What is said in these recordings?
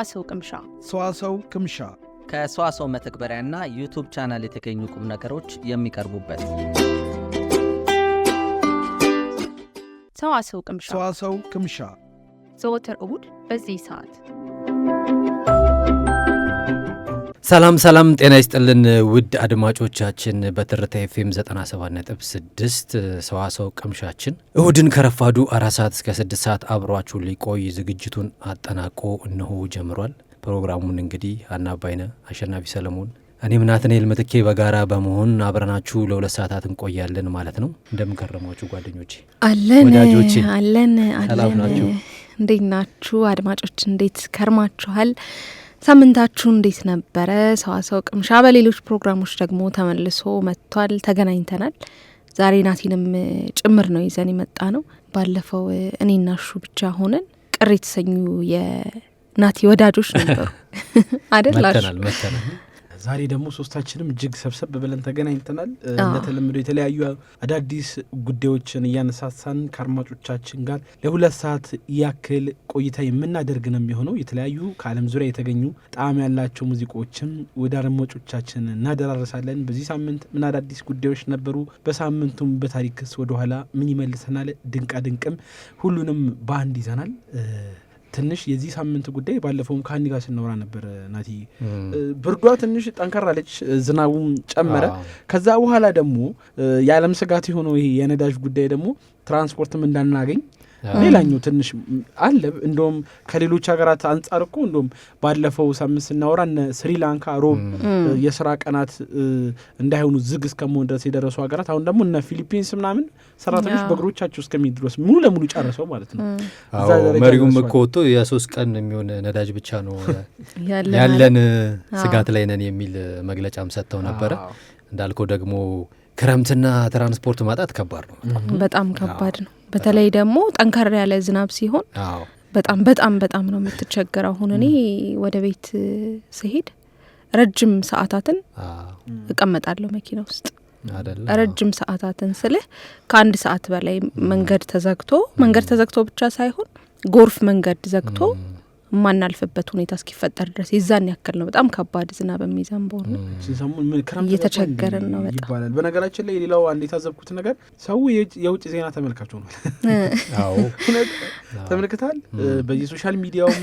ሰዋሰው ቅምሻ ከሰዋሰው መተግበሪያና ዩቲዩብ ቻናል የተገኙ ቁም ነገሮች የሚቀርቡበት ሰዋሰው ቅምሻ ዘወትር እሁድ በዚህ ሰዓት። ሰላም ጤና ይስጥልን ውድ አድማጮቻችን፣ በትርታ ኤፍኤም 97.6 ሰዋሰው ቅምሻችን እሁድን ከረፋዱ 4 ሰዓት እስከ 6 ሰዓት አብሯችሁ ሊቆይ ዝግጅቱን አጠናቆ እነሆ ጀምሯል። ፕሮግራሙን እንግዲህ አናባይነ አሸናፊ ሰለሞን እኔም ናትናኤል ምትኬ በጋራ በመሆን አብረናችሁ ለ2 ሰዓታት እንቆያለን ማለት ነው። እንደምንከረማችሁ ጓደኞቼ ወዳጆቼ አለን። ሰላም ናችሁ? እንዴት ናችሁ? አድማጮች እንዴት ከርማችኋል? ሳምንታችሁ እንዴት ነበረ? ሰዋሰው ቅምሻ በሌሎች ፕሮግራሞች ደግሞ ተመልሶ መጥቷል። ተገናኝተናል። ዛሬ ናቲንም ጭምር ነው ይዘን የመጣ ነው። ባለፈው እኔና ሹ ብቻ ሆነን ቅር የተሰኙ የናቲ ወዳጆች ነበሩ አይደላችሁ? መተናል። ዛሬ ደግሞ ሶስታችንም እጅግ ሰብሰብ ብለን ተገናኝተናል። እንደተለመደው የተለያዩ አዳዲስ ጉዳዮችን እያነሳሳን ከአድማጮቻችን ጋር ለ2 ሰዓት ያክል ቆይታ የምናደርግ ነው የሚሆነው። የተለያዩ ከዓለም ዙሪያ የተገኙ ጣዕም ያላቸው ሙዚቃዎችን ወደ አድማጮቻችን እናደራረሳለን። በዚህ ሳምንት ምን አዳዲስ ጉዳዮች ነበሩ፣ በሳምንቱም በታሪክስ ወደኋላ ምን ይመልሰናል፣ ድንቃ ድንቅም ሁሉንም በአንድ ይዘናል። ትንሽ የዚህ ሳምንት ጉዳይ ባለፈውም ከአንድ ጋር ስናወራ ነበር ናቲ። ብርዷ ትንሽ ጠንከራለች፣ ዝናቡም ጨመረ። ከዛ በኋላ ደግሞ የዓለም ስጋት የሆነው ይሄ የነዳጅ ጉዳይ ደግሞ ትራንስፖርትም እንዳናገኝ ሌላኛው ትንሽ አለ። እንደውም ከሌሎች ሀገራት አንጻር እኮ እንደውም ባለፈው ሳምንት ስናወራ እነ ስሪላንካ ሮብ የስራ ቀናት እንዳይሆኑ ዝግ እስከመሆን ድረስ የደረሱ ሀገራት አሁን ደግሞ እነ ፊሊፒንስ ምናምን ሰራተኞች በእግሮቻቸው እስከሚድረስ ሙሉ ለሙሉ ጨርሰው ማለት ነው። መሪውም እኮ ወጥቶ የ3 ቀን የሚሆን ነዳጅ ብቻ ነው ያለን ስጋት ላይ ነን የሚል መግለጫም ሰጥተው ነበረ። እንዳልከው ደግሞ ክረምትና ትራንስፖርት ማጣት ከባድ ነው፣ በጣም ከባድ ነው። በተለይ ደግሞ ጠንከር ያለ ዝናብ ሲሆን በጣም ነው የምትቸገረው። አሁን እኔ ወደ ቤት ስሄድ ረጅም ሰዓታትን እቀመጣለሁ መኪና ውስጥ። ረጅም ሰዓታትን ስልህ ከ1 ሰዓት በላይ መንገድ ተዘግቶ ብቻ ሳይሆን ጎርፍ መንገድ ዘግቶ ማናልፍበት ሁኔታ እስኪፈጠር ድረስ የዛን ያክል ነው። በጣም ከባድ ዝናብ የሚዘንበው ነው። እየተቸገረን ነው በጣም ይባላል። በነገራችን ላይ ሌላው አንድ የታዘብኩት ነገር ሰው የውጭ ዜና ተመልካች ሆኗል። ተመልክታል። በየሶሻል ሚዲያውም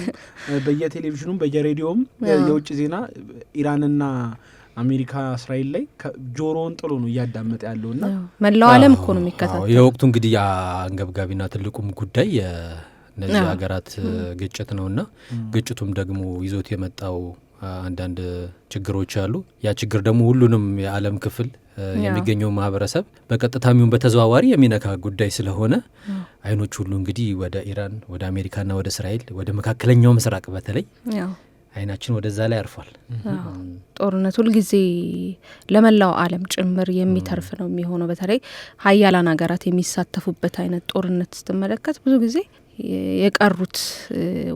በየቴሌቪዥኑም በየሬዲዮም የውጭ ዜና ኢራንና አሜሪካ እስራኤል ላይ ጆሮውን ጥሎ ነው እያዳመጠ ያለውና መላው ዓለም እኮ ነው የሚከታተለው። የወቅቱ እንግዲህ አንገብጋቢና ትልቁም ጉዳይ እነዚህ ሀገራት ግጭት ነውና ግጭቱም ደግሞ ይዞት የመጣው አንዳንድ ችግሮች አሉ። ያ ችግር ደግሞ ሁሉንም የዓለም ክፍል የሚገኘው ማህበረሰብ በቀጥታም በተዘዋዋሪ የሚነካ ጉዳይ ስለሆነ አይኖች ሁሉ እንግዲህ ወደ ኢራን፣ ወደ አሜሪካና ወደ እስራኤል፣ ወደ መካከለኛው ምስራቅ በተለይ አይናችን ወደዛ ላይ አርፏል። ጦርነት ሁልጊዜ ለመላው ዓለም ጭምር የሚተርፍ ነው የሚሆነው። በተለይ ሀያላን ሀገራት የሚሳተፉበት አይነት ጦርነት ስትመለከት ብዙ ጊዜ የቀሩት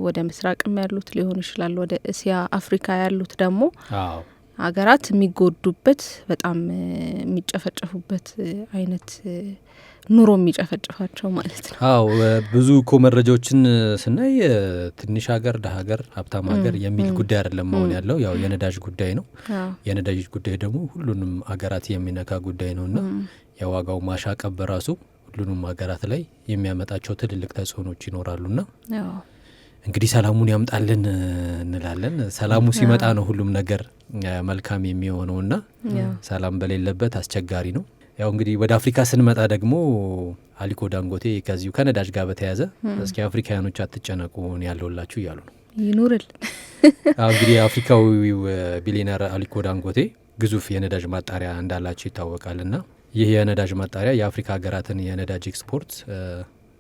ወደ ምስራቅም ያሉት ሊሆኑ ይችላል፣ ወደ እስያ አፍሪካ ያሉት ደግሞ ሀገራት የሚጎዱበት በጣም የሚጨፈጨፉበት አይነት ኑሮ የሚጨፈጭፋቸው ማለት ነው። ብዙ እኮ መረጃዎችን ስናይ ትንሽ ሀገር፣ ደሀ ሀገር፣ ሀብታም ሀገር የሚል ጉዳይ አይደለም መሆን ያለው። ያው የነዳጅ ጉዳይ ነው። የነዳጅ ጉዳይ ደግሞ ሁሉንም ሀገራት የሚነካ ጉዳይ ነውና የዋጋው ማሻቀብ በራሱ ሁሉንም ሀገራት ላይ የሚያመጣቸው ትልልቅ ተጽዕኖች ይኖራሉና እንግዲህ ሰላሙን ያምጣልን እንላለን። ሰላሙ ሲመጣ ነው ሁሉም ነገር መልካም የሚሆነውና ሰላም በሌለበት አስቸጋሪ ነው። ያው እንግዲህ ወደ አፍሪካ ስንመጣ ደግሞ አሊኮ ዳንጎቴ ከዚሁ ከነዳጅ ጋር በተያያዘ እስኪ አፍሪካውያኖች አትጨነቁ ያለውላችሁ እያሉ ነው። ይኑርል። እንግዲህ አፍሪካዊው ቢሊየነር አሊኮ ዳንጎቴ ግዙፍ የነዳጅ ማጣሪያ እንዳላቸው ይታወቃልና ይህ የነዳጅ ማጣሪያ የአፍሪካ ሀገራትን የነዳጅ ኤክስፖርት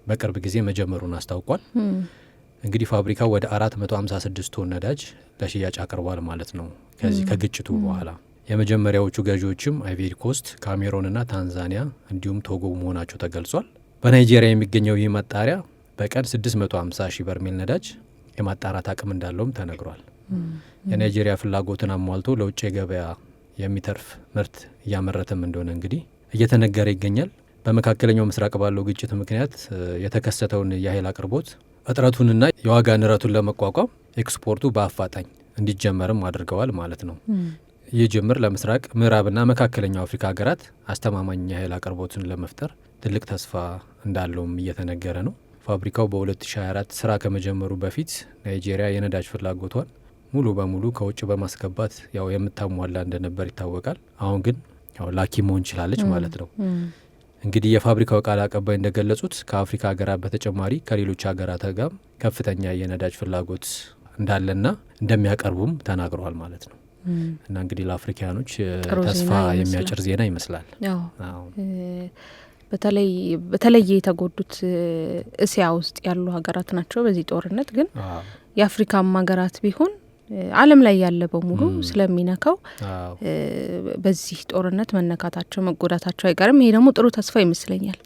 በቅርብ ጊዜ መጀመሩን አስታውቋል። እንግዲህ ፋብሪካው ወደ 456 ቶን ነዳጅ ለሽያጭ አቅርቧል ማለት ነው። ከዚህ ከግጭቱ በኋላ የመጀመሪያዎቹ ገዢዎችም አይቬሪ ኮስት፣ ካሜሮንና ታንዛኒያ እንዲሁም ቶጎ መሆናቸው ተገልጿል። በናይጄሪያ የሚገኘው ይህ ማጣሪያ በቀን 650 ሺህ በርሜል ነዳጅ የማጣራት አቅም እንዳለውም ተነግሯል። የናይጄሪያ ፍላጎትን አሟልቶ ለውጭ ገበያ የሚተርፍ ምርት እያመረተም እንደሆነ እንግዲህ እየተነገረ ይገኛል። በመካከለኛው ምስራቅ ባለው ግጭት ምክንያት የተከሰተውን የኃይል አቅርቦት እጥረቱንና የዋጋ ንረቱን ለመቋቋም ኤክስፖርቱ በአፋጣኝ እንዲጀመርም አድርገዋል ማለት ነው። ይህ ጅምር ለምስራቅ ምዕራብና መካከለኛው አፍሪካ ሀገራት አስተማማኝ የኃይል አቅርቦትን ለመፍጠር ትልቅ ተስፋ እንዳለውም እየተነገረ ነው። ፋብሪካው በ2024 ስራ ከመጀመሩ በፊት ናይጄሪያ የነዳጅ ፍላጎቷን ሙሉ በሙሉ ከውጭ በማስገባት ያው የምታሟላ እንደነበር ይታወቃል። አሁን ግን ያው ላኪ መሆን ችላለች ማለት ነው። እንግዲህ የፋብሪካው ቃል አቀባይ እንደገለጹት ከአፍሪካ ሀገራት በተጨማሪ ከሌሎች ሀገራት ጋር ከፍተኛ የነዳጅ ፍላጎት እንዳለና እንደሚያቀርቡም ተናግረዋል ማለት ነው። እና እንግዲህ ለአፍሪካኖች ተስፋ የሚያጭር ዜና ይመስላል። በተለይ የተጎዱት እስያ ውስጥ ያሉ ሀገራት ናቸው በዚህ ጦርነት። ግን የአፍሪካም ሀገራት ቢሆን ዓለም ላይ ያለ በሙሉ ስለሚነካው በዚህ ጦርነት መነካታቸው መጎዳታቸው አይቀርም። ይሄ ደግሞ ጥሩ ተስፋ ይመስለኛል።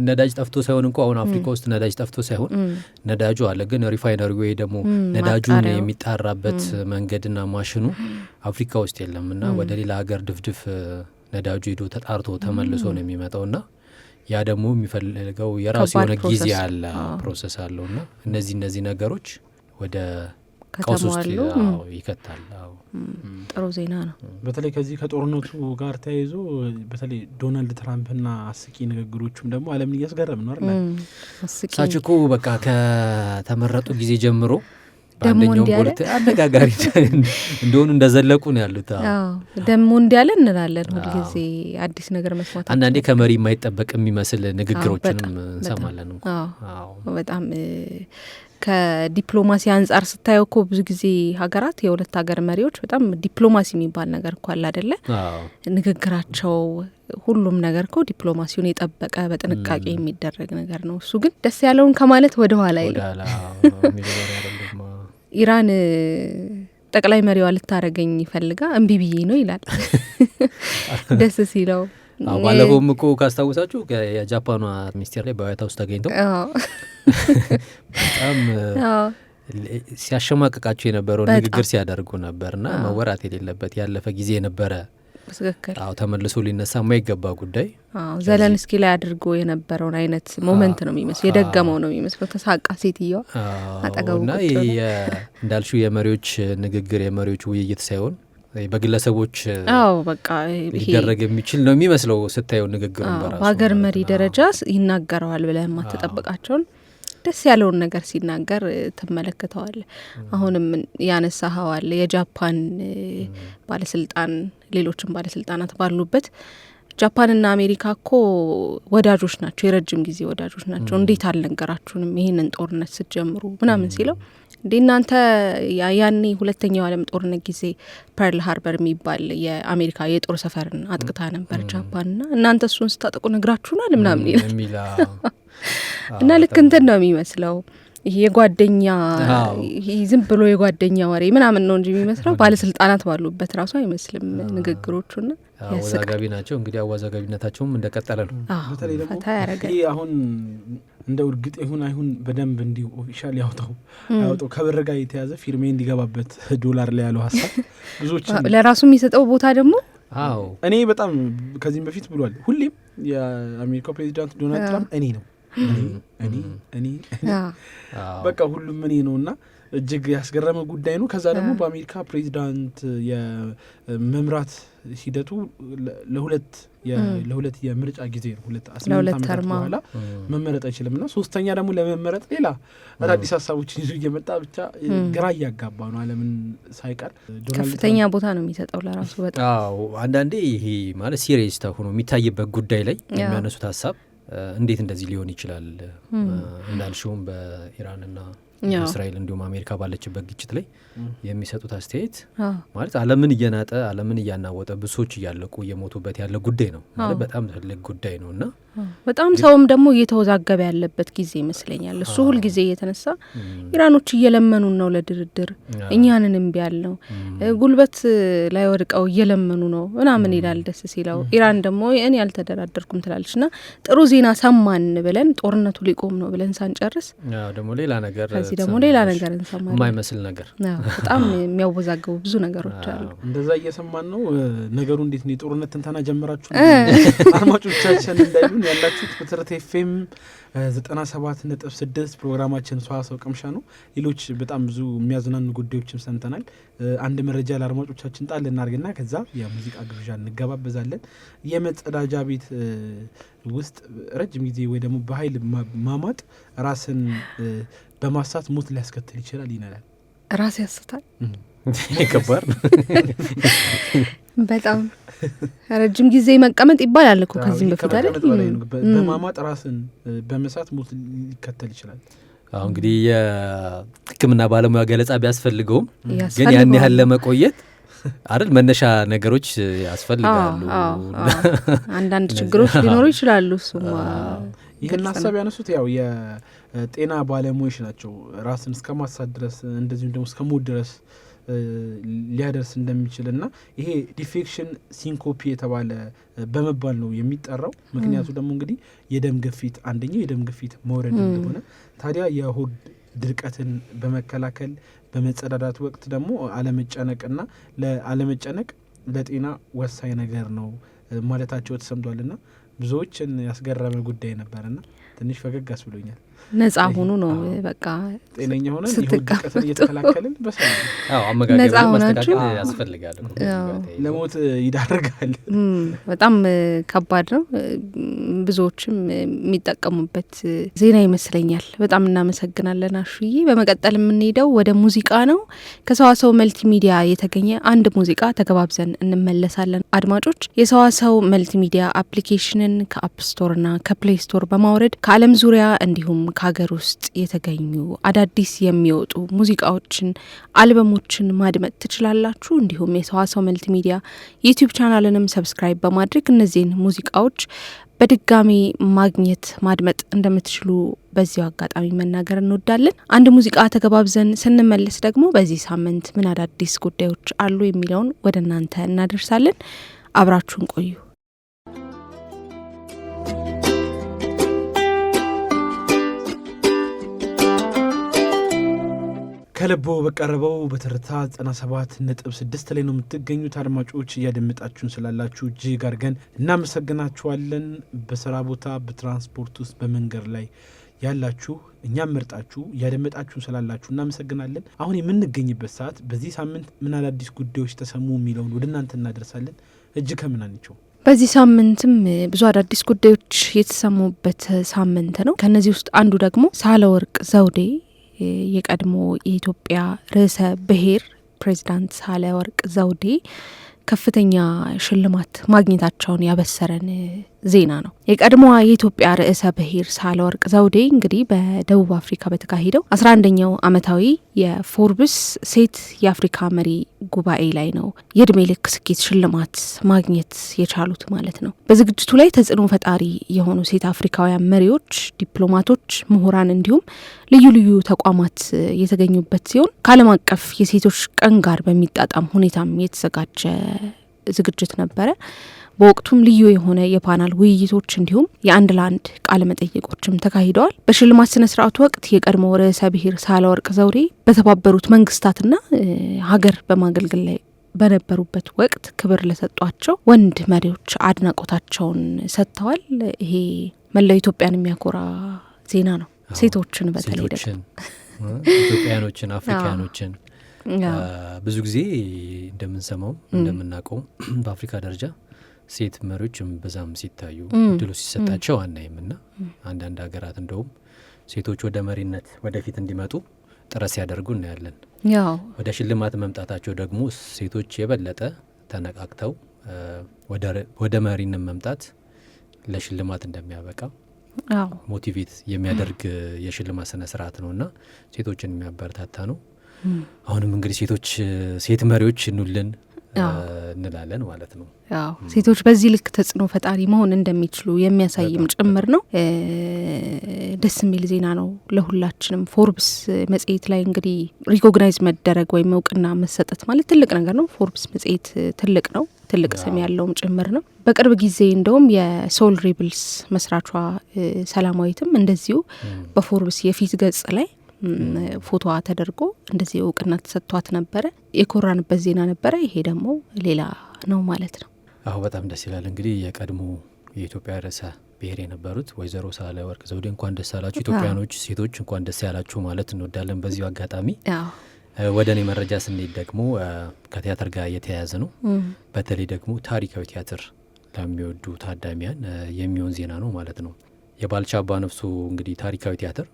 ነዳጅ ጠፍቶ ሳይሆን እንኳ አሁን አፍሪካ ውስጥ ነዳጅ ጠፍቶ ሳይሆን ነዳጁ አለ። ግን ሪፋይነሪ ወይ ደግሞ ነዳጁን የሚጣራበት መንገድና ማሽኑ አፍሪካ ውስጥ የለም እና ወደ ሌላ ሀገር ድፍድፍ ነዳጁ ሄዶ ተጣርቶ ተመልሶ ነው የሚመጣውና ያ ደግሞ የሚፈልገው የራሱ የሆነ ጊዜ አለ ፕሮሰስ አለውና እነዚህ ነገሮች ወደ ቀውስ ውስጥ ይከታል። ጥሩ ዜና ነው። በተለይ ከዚህ ከጦርነቱ ጋር ተያይዞ በተለይ ዶናልድ ትራምፕና አስቂ ንግግሮቹም ደግሞ ዓለምን እያስገረም ነው አይደል? እሳቸው እኮ በቃ ከተመረጡ ጊዜ ጀምሮ በአንደኛው ቦርት አነጋጋሪ እንደሆኑ እንደዘለቁ ነው ያሉት። ደግሞ እንዲያለ እንላለን ሁልጊዜ አዲስ ነገር መስማት። አንዳንዴ ከመሪ የማይጠበቅ የሚመስል ንግግሮችንም እንሰማለን። በጣም ከዲፕሎማሲ አንጻር ስታየው እኮ ብዙ ጊዜ ሀገራት የሁለት ሀገር መሪዎች በጣም ዲፕሎማሲ የሚባል ነገር እኮ አለ አይደለ? ንግግራቸው ሁሉም ነገር እኮ ዲፕሎማሲውን የጠበቀ በጥንቃቄ የሚደረግ ነገር ነው። እሱ ግን ደስ ያለውን ከማለት ወደ ኋላ ኢራን ጠቅላይ መሪዋ ልታረገኝ ይፈልጋ እምቢ ብዬ ነው ይላል ደስ ሲለው። ባለፈውም እኮ ካስታውሳችሁ የጃፓኗ ሚኒስቴር ላይ በዋይት ሀውስ ተገኝተው በጣም ሲያሸማቅቃቸው የነበረው ንግግር ሲያደርጉ ነበርና መወራት የሌለበት ያለፈ ጊዜ ነበረ። በትክክል ተመልሶ ሊነሳ የማይገባ ጉዳይ ዘለንስኪ ላይ አድርጎ የነበረውን አይነት ሞመንት ነው የሚመስለው፣ የደገመው ነው የሚመስለው። ተሳቃ ሴትዮዋ አጠገቡና እንዳልሽው የመሪዎች ንግግር የመሪዎች ውይይት ሳይሆን በግለሰቦች በቃ ሊደረግ የሚችል ነው የሚመስለው ስታየው ንግግሩን በራሱ። በሀገር መሪ ደረጃ ይናገረዋል ብለህ የማትጠብቃቸውን ደስ ያለውን ነገር ሲናገር ትመለከተዋል። አሁንም ያነሳኸው አለ የጃፓን ባለስልጣን ሌሎችም ባለስልጣናት ባሉበት ጃፓንና አሜሪካ እኮ ወዳጆች ናቸው፣ የረጅም ጊዜ ወዳጆች ናቸው። እንዴት አልነገራችሁንም ይህንን ጦርነት ስትጀምሩ ምናምን ሲለው እንዴ እናንተ ያኔ ሁለተኛው ዓለም ጦርነት ጊዜ ፐርል ሃርበር የሚባል የአሜሪካ የጦር ሰፈርን አጥቅታ ነበር ጃፓንና እናንተ እሱን ስታጠቁ ነግራችሁናል ምናምን ይላል። እና ልክ እንትን ነው የሚመስለው ይሄ የጓደኛ ዝም ብሎ የጓደኛ ወሬ ምናምን ነው እንጂ የሚመስለው ባለስልጣናት ባሉበት ራሱ አይመስልም ንግግሮቹና አወዛጋቢ ናቸው። እንግዲህ አወዛጋቢነታቸውም እንደቀጠለ ነው። በተለይ ደግሞ ይሄ አሁን እንደ እርግጥ ይሁን አይሁን በደንብ እንዲሁ ኦፊሻል ያውጣው ከብር ጋር የተያዘ ፊርሜ እንዲገባበት ዶላር ላይ ያለው ሀሳብ ብዙዎች ለራሱ የሚሰጠው ቦታ ደግሞ እኔ በጣም ከዚህም በፊት ብሏል። ሁሌም የአሜሪካው ፕሬዚዳንት ዶናልድ ትራምፕ እኔ ነው እኔ በቃ ሁሉም እኔ ነው እና እጅግ ያስገረመ ጉዳይ ነው። ከዛ ደግሞ በአሜሪካ ፕሬዚዳንት የመምራት ሂደቱ ለሁለት የምርጫ ጊዜ ነው። 18 ዓመታት በኋላ መመረጥ አይችልም እና ሶስተኛ ደግሞ ለመመረጥ ሌላ አዳዲስ ሀሳቦችን ይዞ እየመጣ ብቻ ግራ እያጋባ ነው ዓለምን ሳይቀር። ከፍተኛ ቦታ ነው የሚሰጠው ለራሱ በጣም አንዳንዴ ይሄ ማለት ሲሪየስ ሆኖ የሚታይበት ጉዳይ ላይ የሚያነሱት ሀሳብ እንዴት እንደዚህ ሊሆን ይችላል? እንዳልሽውም በኢራንና እስራኤል እንዲሁም አሜሪካ ባለችበት ግጭት ላይ የሚሰጡት አስተያየት ማለት ዓለምን እየናጠ ዓለምን እያናወጠ ብሶች እያለቁ እየሞቱበት ያለ ጉዳይ ነው ማለት በጣም ትልቅ ጉዳይ ነው እና በጣም ሰውም ደግሞ እየተወዛገበ ያለበት ጊዜ ይመስለኛል። እሱ ሁል ጊዜ እየተነሳ ኢራኖች እየለመኑን ነው ለድርድር እኛንን እምቢ ያልነው ጉልበት ላይ ወድቀው እየለመኑ ነው ምናምን ይላል ደስ ሲለው። ኢራን ደግሞ እኔ ያልተደራደርኩም ትላለች እና ጥሩ ዜና ሰማን ብለን ጦርነቱ ሊቆም ነው ብለን ሳንጨርስ ደግሞ ሌላ ነገር ከዚህ ደግሞ ሌላ ነገር እንሰማለን። የማይመስል ነገር በጣም የሚያወዛግቡ ብዙ ነገሮች አሉ። እንደዛ እየሰማን ነው። ነገሩ እንዴት ነው? የጦርነት ትንተና ጀመራችሁ አድማጮቻችን እንዳይሉን ያላችሁት በትርት ኤፍኤም 97.6 ፕሮግራማችን ሰዋሰው ቅምሻ ነው። ሌሎች በጣም ብዙ የሚያዝናኑ ጉዳዮችም ሰምተናል። አንድ መረጃ ለአድማጮቻችን ጣል እናርግና ከዛ የሙዚቃ ግብዣ እንገባበዛለን። የመጸዳጃ ቤት ውስጥ ረጅም ጊዜ ወይ ደግሞ በኃይል ማማጥ ራስን በማሳት ሞት ሊያስከትል ይችላል ይላል። ራስ ያስታል ከባድ በጣም ረጅም ጊዜ መቀመጥ ይባላል እኮ ከዚህ በፊት አይደል? በማማጥ ራስን በመሳት ሞት ሊከተል ይችላል። አሁን እንግዲህ የሕክምና ባለሙያ ገለጻ ቢያስፈልገውም ግን ያን ያህል ለመቆየት አይደል መነሻ ነገሮች ያስፈልጋሉ። አንዳንድ ችግሮች ሊኖሩ ይችላሉ። እሱማ ይህን ሀሳብ ያነሱት ያው የጤና ባለሙያዎች ናቸው። ራስን እስከ ማሳት ድረስ እንደዚሁም ደግሞ እስከ ሞት ድረስ ሊያደርስ እንደሚችል እና ይሄ ዲፌክሽን ሲንኮፒ የተባለ በመባል ነው የሚጠራው። ምክንያቱ ደግሞ እንግዲህ የደም ግፊት አንደኛው የደም ግፊት መውረድ እንደሆነ፣ ታዲያ የሆድ ድርቀትን በመከላከል በመጸዳዳት ወቅት ደግሞ አለመጨነቅና ለአለመጨነቅ ለጤና ወሳኝ ነገር ነው ማለታቸው ተሰምቷልና ብዙዎችን ያስገረመ ጉዳይ ነበርና ትንሽ ፈገግ አስብሎኛል። ነጻ ሆኑ ነው በቃ ጤነኛ ሆነ ይሁን እየተከላከልን በሰላም አመጋገብ ማስተካከል ያስፈልጋል። ለሞት ይዳርጋል። በጣም ከባድ ነው። ብዙዎችም የሚጠቀሙበት ዜና ይመስለኛል። በጣም እናመሰግናለን አሹዬ። በመቀጠል የምንሄደው ወደ ሙዚቃ ነው። ከሰዋሰው መልቲሚዲያ የተገኘ አንድ ሙዚቃ ተገባብዘን እንመለሳለን። አድማጮች የሰዋሰው መልቲሚዲያ አፕሊኬሽንን ከአፕ ስቶርና ከፕሌይ ስቶር በማውረድ ከዓለም ዙሪያ እንዲሁም ከሀገር ውስጥ የተገኙ አዳዲስ የሚወጡ ሙዚቃዎችን፣ አልበሞችን ማድመጥ ትችላላችሁ። እንዲሁም የሰዋሰው መልቲሚዲያ ዩቲዩብ ቻናልንም ሰብስክራይብ በማድረግ እነዚህን ሙዚቃዎች በድጋሚ ማግኘት ማድመጥ እንደምትችሉ በዚሁ አጋጣሚ መናገር እንወዳለን። አንድ ሙዚቃ ተገባብዘን ስንመለስ ደግሞ በዚህ ሳምንት ምን አዳዲስ ጉዳዮች አሉ የሚለውን ወደ እናንተ እናደርሳለን። አብራችሁን ቆዩ። ከልቦ በቀረበው በትርታ 97.6 ላይ ነው የምትገኙት። አድማጮች እያደመጣችሁን ስላላችሁ እጅግ አድርገን እናመሰግናችኋለን። በስራ ቦታ፣ በትራንስፖርት ውስጥ፣ በመንገድ ላይ ያላችሁ እኛም መርጣችሁ እያደመጣችሁን ስላላችሁ እናመሰግናለን። አሁን የምንገኝበት ሰዓት በዚህ ሳምንት ምን አዳዲስ ጉዳዮች ተሰሙ የሚለውን ወደ እናንተ እናደርሳለን። እጅግ ከምናንቸው በዚህ ሳምንትም ብዙ አዳዲስ ጉዳዮች የተሰሙበት ሳምንት ነው። ከነዚህ ውስጥ አንዱ ደግሞ ሳህለወርቅ ዘውዴ የቀድሞ የኢትዮጵያ ርዕሰ ብሔር ፕሬዚዳንት ሳህለወርቅ ዘውዴ ከፍተኛ ሽልማት ማግኘታቸውን ያበሰረን ዜና ነው። የቀድሞዋ የኢትዮጵያ ርዕሰ ብሔር ሳህለወርቅ ዘውዴ እንግዲህ በደቡብ አፍሪካ በተካሄደው 11ኛው ዓመታዊ የፎርብስ ሴት የአፍሪካ መሪ ጉባኤ ላይ ነው የእድሜ ልክ ስኬት ሽልማት ማግኘት የቻሉት ማለት ነው። በዝግጅቱ ላይ ተጽዕኖ ፈጣሪ የሆኑ ሴት አፍሪካውያን መሪዎች፣ ዲፕሎማቶች፣ ምሁራን እንዲሁም ልዩ ልዩ ተቋማት የተገኙበት ሲሆን ከዓለም አቀፍ የሴቶች ቀን ጋር በሚጣጣም ሁኔታም የተዘጋጀ ዝግጅት ነበረ። በወቅቱም ልዩ የሆነ የፓናል ውይይቶች እንዲሁም የአንድ ለአንድ ቃለ መጠይቆችም ተካሂደዋል። በሽልማት ስነ ስርዓቱ ወቅት የቀድሞው ርዕሰ ብሔር ሳህለወርቅ ዘውዴ በተባበሩት መንግስታትና ሀገር በማገልገል ላይ በነበሩበት ወቅት ክብር ለሰጧቸው ወንድ መሪዎች አድናቆታቸውን ሰጥተዋል። ይሄ መላው ኢትዮጵያን የሚያኮራ ዜና ነው። ሴቶችን በተለይ ደግሞ ኢትዮጵያኖችን፣ አፍሪካኖችን ብዙ ጊዜ እንደምንሰማው እንደምናውቀው በአፍሪካ ደረጃ ሴት መሪዎችም በዛም ሲታዩ እድሉ ሲሰጣቸው አናይም እና አንዳንድ ሀገራት እንደውም ሴቶች ወደ መሪነት ወደፊት እንዲመጡ ጥረት ሲያደርጉ እናያለን። ወደ ሽልማት መምጣታቸው ደግሞ ሴቶች የበለጠ ተነቃቅተው ወደ መሪነት መምጣት ለሽልማት እንደሚያበቃ ሞቲቬት የሚያደርግ የሽልማት ስነ ስርዓት ነው እና ሴቶችን የሚያበረታታ ነው። አሁንም እንግዲህ ሴት መሪዎች ኑልን እንላለን ማለት ነው። ሴቶች በዚህ ልክ ተጽዕኖ ፈጣሪ መሆን እንደሚችሉ የሚያሳይም ጭምር ነው። ደስ የሚል ዜና ነው ለሁላችንም። ፎርብስ መጽሔት ላይ እንግዲህ ሪኮግናይዝ መደረግ ወይም እውቅና መሰጠት ማለት ትልቅ ነገር ነው። ፎርብስ መጽሔት ትልቅ ነው፣ ትልቅ ስም ያለውም ጭምር ነው። በቅርብ ጊዜ እንደውም የሶል ሪብልስ መስራቿ ሰላማዊትም እንደዚሁ በፎርብስ የፊት ገጽ ላይ ፎቶዋ ተደርጎ እንደዚህ እውቅና ተሰጥቷት ነበረ። የኮራንበት ዜና ነበረ። ይሄ ደግሞ ሌላ ነው ማለት ነው። በጣም ደስ ይላል። እንግዲህ የቀድሞ የኢትዮጵያ ርዕሰ ብሔር የነበሩት ወይዘሮ ሳህለወርቅ ዘውዴ እንኳን ደስ ያላችሁ። ኢትዮጵያኖች ሴቶች እንኳን ደስ ያላችሁ ማለት እንወዳለን በዚሁ አጋጣሚ። ወደ እኔ መረጃ ስንሄድ ደግሞ ከቲያትር ጋር የተያያዘ ነው። በተለይ ደግሞ ታሪካዊ ቲያትር ለሚወዱ ታዳሚያን የሚሆን ዜና ነው ማለት ነው። የባልቻ አባነፍሶ እንግዲህ ታሪካዊ ቲያትር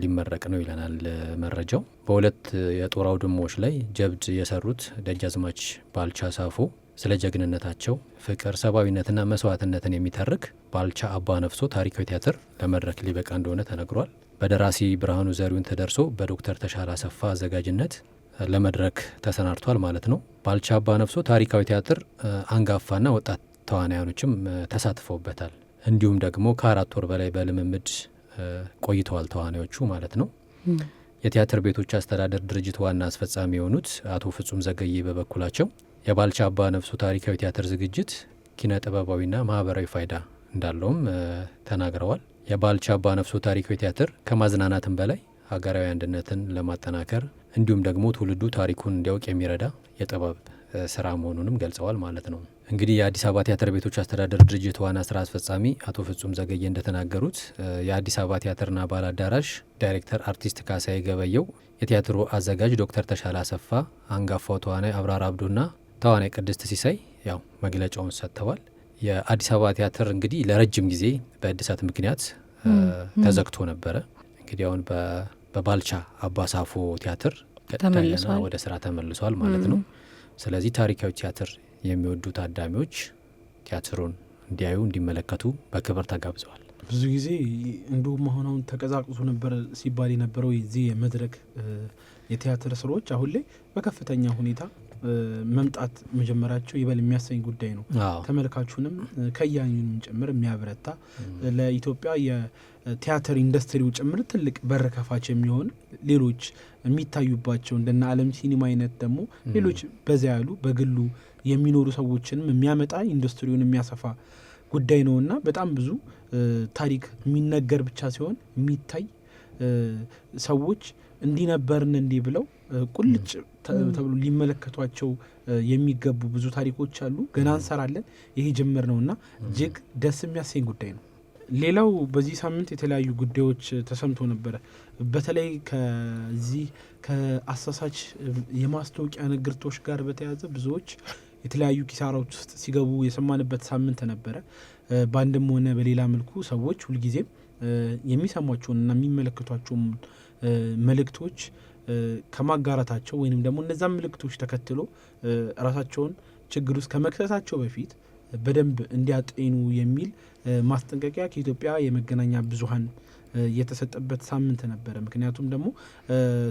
ሊመረቅ ነው ይለናል መረጃው። በሁለት የጦር አውድማዎች ላይ ጀብድ የሰሩት ደጃዝማች ባልቻ ሳፎ ስለ ጀግንነታቸው ፍቅር፣ ሰብአዊነትና መስዋዕትነትን የሚተርክ ባልቻ አባነፍሶ ታሪካዊ ቲያትር ለመድረክ ሊበቃ እንደሆነ ተነግሯል። በደራሲ ብርሃኑ ዘሪሁን ተደርሶ በዶክተር ተሻለ አሰፋ አዘጋጅነት ለመድረክ ተሰናድቷል ማለት ነው። ባልቻ አባነፍሶ ታሪካዊ ቲያትር አንጋፋና ወጣት ተዋናያኖችም ተሳትፈውበታል። እንዲሁም ደግሞ ከ4 ወር በላይ በልምምድ ቆይተዋል ተዋናዮቹ ማለት ነው። የቲያትር ቤቶች አስተዳደር ድርጅት ዋና አስፈጻሚ የሆኑት አቶ ፍጹም ዘገዬ በበኩላቸው የባልቻ አባነፍሶ ታሪካዊ ቲያትር ዝግጅት ኪነ ጥበባዊና ማህበራዊ ፋይዳ እንዳለውም ተናግረዋል። የባልቻ አባነፍሶ ታሪካዊ ቲያትር ከማዝናናትም በላይ ሀገራዊ አንድነትን ለማጠናከር እንዲሁም ደግሞ ትውልዱ ታሪኩን እንዲያውቅ የሚረዳ የጥበብ ስራ መሆኑንም ገልጸዋል ማለት ነው። እንግዲህ የአዲስ አበባ ቲያትር ቤቶች አስተዳደር ድርጅት ዋና ስራ አስፈጻሚ አቶ ፍጹም ዘገየ እንደተናገሩት የአዲስ አበባ ቲያትርና ባህል አዳራሽ ዳይሬክተር አርቲስት ካሳዬ ገበየው፣ የቲያትሩ አዘጋጅ ዶክተር ተሻለ አሰፋ፣ አንጋፋው ተዋናይ አብራር አብዶና ተዋናይ ቅድስት ሲሳይ ያው መግለጫውን ሰጥተዋል። የአዲስ አበባ ቲያትር እንግዲህ ለረጅም ጊዜ በእድሳት ምክንያት ተዘግቶ ነበረ። እንግዲህ አሁን በባልቻ አባሳፎ ቲያትር ቀጥታ ወደ ስራ ተመልሷል ማለት ነው። ስለዚህ ታሪካዊ ቲያትር የሚወዱ ታዳሚዎች ቲያትሩን እንዲያዩ እንዲመለከቱ በክብር ተጋብዘዋል። ብዙ ጊዜ እንዲሁም አሁን ተቀዛቅዞ ነበር ሲባል የነበረው የዚህ የመድረክ የቲያትር ስራዎች አሁን ላይ በከፍተኛ ሁኔታ መምጣት መጀመራቸው ይበል የሚያሰኝ ጉዳይ ነው። ተመልካቹንም ከያዩንም ጭምር የሚያበረታ ለኢትዮጵያ የቲያትር ኢንዱስትሪው ጭምር ትልቅ በር ከፋች የሚሆን ሌሎች የሚታዩባቸው እንደና ዓለም ሲኒማ አይነት ደግሞ ሌሎች በዛ ያሉ በግሉ የሚኖሩ ሰዎችንም የሚያመጣ ኢንዱስትሪውን የሚያሰፋ ጉዳይ ነውና በጣም ብዙ ታሪክ የሚነገር ብቻ ሲሆን የሚታይ ሰዎች እንዲነበርን እንዲህ ብለው ቁልጭ ተብሎ ሊመለከቷቸው የሚገቡ ብዙ ታሪኮች አሉ። ገና እንሰራለን። ይሄ ጅምር ነውና እጅግ ደስ የሚያሰኝ ጉዳይ ነው። ሌላው በዚህ ሳምንት የተለያዩ ጉዳዮች ተሰምቶ ነበረ። በተለይ ከዚህ ከአሳሳች የማስታወቂያ ንግርቶች ጋር በተያያዘ ብዙዎች የተለያዩ ኪሳራዎች ውስጥ ሲገቡ የሰማንበት ሳምንት ነበረ። በአንድም ሆነ በሌላ መልኩ ሰዎች ሁልጊዜም የሚሰሟቸውንና የሚመለከቷቸውን መልእክቶች ከማጋራታቸው ወይንም ደግሞ እነዛን መልእክቶች ተከትሎ ራሳቸውን ችግር ውስጥ ከመክተታቸው በፊት በደንብ እንዲያጤኑ የሚል ማስጠንቀቂያ ከኢትዮጵያ የመገናኛ ብዙኃን የተሰጠበት ሳምንት ነበረ። ምክንያቱም ደግሞ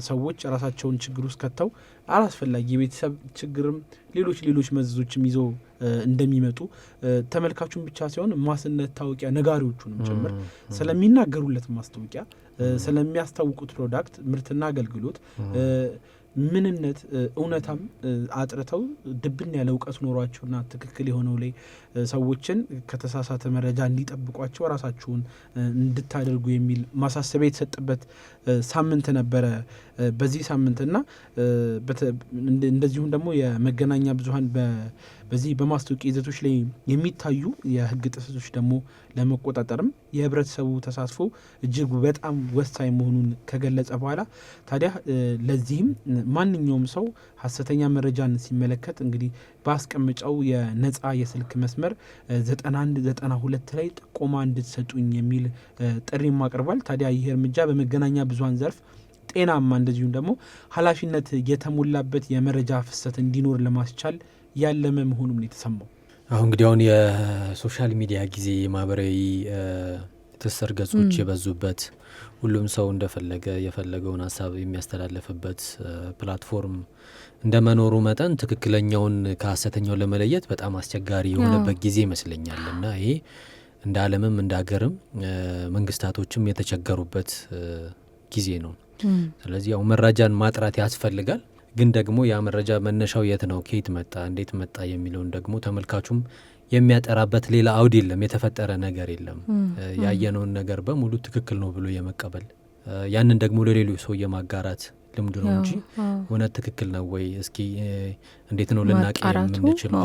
ሰዎች ራሳቸውን ችግር ውስጥ ከተው አላስፈላጊ የቤተሰብ ችግርም ሌሎች መዘዞችም ይዘው እንደሚመጡ ተመልካቹን ብቻ ሳይሆን ማስታወቂያ ነጋሪዎቹንም ጭምር ስለሚናገሩለት ማስታወቂያ ስለሚያስታውቁት ፕሮዳክት ምርትና አገልግሎት ምንነት እውነታም አጥርተው ድብን ያለ እውቀት ኖሯቸውና ትክክል የሆነው ላይ ሰዎችን ከተሳሳተ መረጃ እንዲጠብቋቸው ራሳችሁን እንድታደርጉ የሚል ማሳሰቢያ የተሰጠበት ሳምንት ነበረ በዚህ ሳምንትና እንደዚሁም ደግሞ የመገናኛ ብዙኃን በዚህ በማስታወቂያ ይዘቶች ላይ የሚታዩ የሕግ ጥሰቶች ደግሞ ለመቆጣጠርም የህብረተሰቡ ተሳትፎ እጅግ በጣም ወሳኝ መሆኑን ከገለጸ በኋላ ታዲያ ለዚህም ማንኛውም ሰው ሀሰተኛ መረጃን ሲመለከት እንግዲህ በአስቀምጫው የነጻ የስልክ መስመር 9192 ላይ ጥቆማ እንድትሰጡኝ የሚል ጥሪም አቅርቧል። ታዲያ ይህ እርምጃ በመገናኛ ብዙኃን ዘርፍ ጤናማ እንደዚሁም ደግሞ ኃላፊነት የተሞላበት የመረጃ ፍሰት እንዲኖር ለማስቻል ያለመ መሆኑም የተሰማው። አሁን እንግዲህ አሁን የሶሻል ሚዲያ ጊዜ ማህበራዊ ትስስር ገጾች የበዙበት ሁሉም ሰው እንደፈለገ የፈለገውን ሀሳብ የሚያስተላልፍበት ፕላትፎርም እንደ መኖሩ መጠን ትክክለኛውን ከሀሰተኛው ለመለየት በጣም አስቸጋሪ የሆነበት ጊዜ ይመስለኛል እና ይሄ እንደ ዓለምም እንደ ሀገርም መንግስታቶችም የተቸገሩበት ጊዜ ነው። ስለዚህ ያው መረጃን ማጥራት ያስፈልጋል። ግን ደግሞ ያ መረጃ መነሻው የት ነው፣ ከየት መጣ፣ እንዴት መጣ የሚለውን ደግሞ ተመልካቹም የሚያጠራበት ሌላ አውድ የለም፣ የተፈጠረ ነገር የለም። ያየነውን ነገር በሙሉ ትክክል ነው ብሎ የመቀበል ያንን ደግሞ ለሌሎች ሰው የማጋራት ልምድ ነው እንጂ እውነት ትክክል ነው ወይ እስኪ እንዴት ነው ልናውቅ የምንችለው